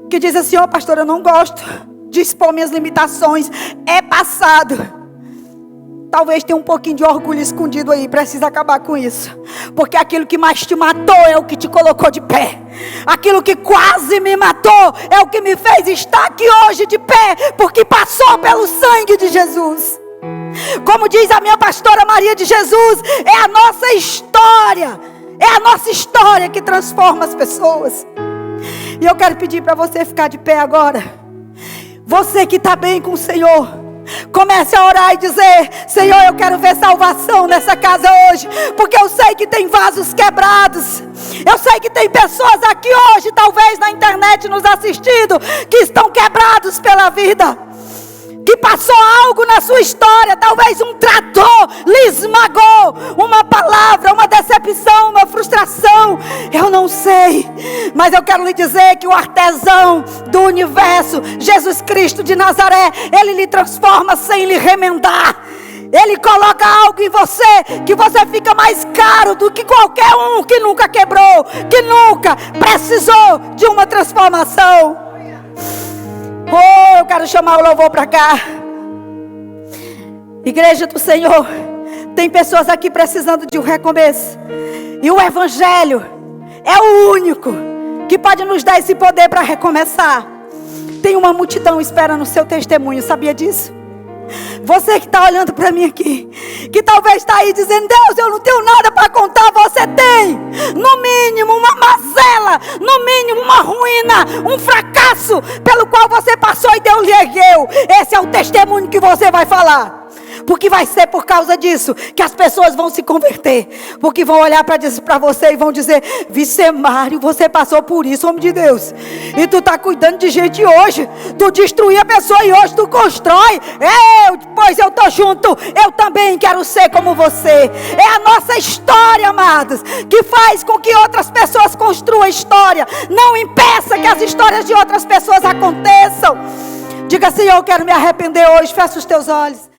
que diz assim: ó, pastor, eu não gosto de expor minhas limitações, é passado. Talvez tenha um pouquinho de orgulho escondido aí, precisa acabar com isso. Porque aquilo que mais te matou é o que te colocou de pé. Aquilo que quase me matou é o que me fez estar aqui hoje de pé, porque passou pelo sangue de Jesus. Como diz a minha pastora Maria de Jesus, é a nossa história, é a nossa história que transforma as pessoas. E eu quero pedir para você ficar de pé agora. Você que está bem com o Senhor, comece a orar e dizer: Senhor, eu quero ver salvação nessa casa hoje, porque eu sei que tem vasos quebrados. Eu sei que tem pessoas aqui hoje, talvez na internet nos assistindo, que estão quebrados pela vida, que passou algo na sua história, talvez um trator lhe esmagou, uma palavra, uma decepção, uma frustração, eu não sei, mas eu quero lhe dizer que o artesão do universo, Jesus Cristo de Nazaré, Ele lhe transforma sem lhe remendar. Ele coloca algo em você que você fica mais caro do que qualquer um que nunca quebrou, que nunca precisou de uma transformação. Oh, eu quero chamar o louvor para cá. Igreja do Senhor, tem pessoas aqui precisando de um recomeço. E o Evangelho é o único que pode nos dar esse poder para recomeçar. Tem uma multidão esperando o seu testemunho, sabia disso? Você que está olhando para mim aqui, que talvez está aí dizendo: Deus, eu não tenho nada para contar. Você tem, no mínimo, uma mazela, no mínimo, uma ruína, um fracasso pelo qual você passou e Deus lhe ergueu. Esse é o testemunho que você vai falar. Porque vai ser por causa disso que as pessoas vão se converter. Porque vão olhar para você e vão dizer: Vicemário, você passou por isso, homem de Deus. E tu está cuidando de gente hoje. Tu destruiu a pessoa e hoje tu constrói. Pois eu estou junto. Eu também quero ser como você. É a nossa história, amados, que faz com que outras pessoas construam a história. Não impeça que as histórias de outras pessoas aconteçam. Diga: Senhor, eu quero me arrepender hoje. Fecha os teus olhos.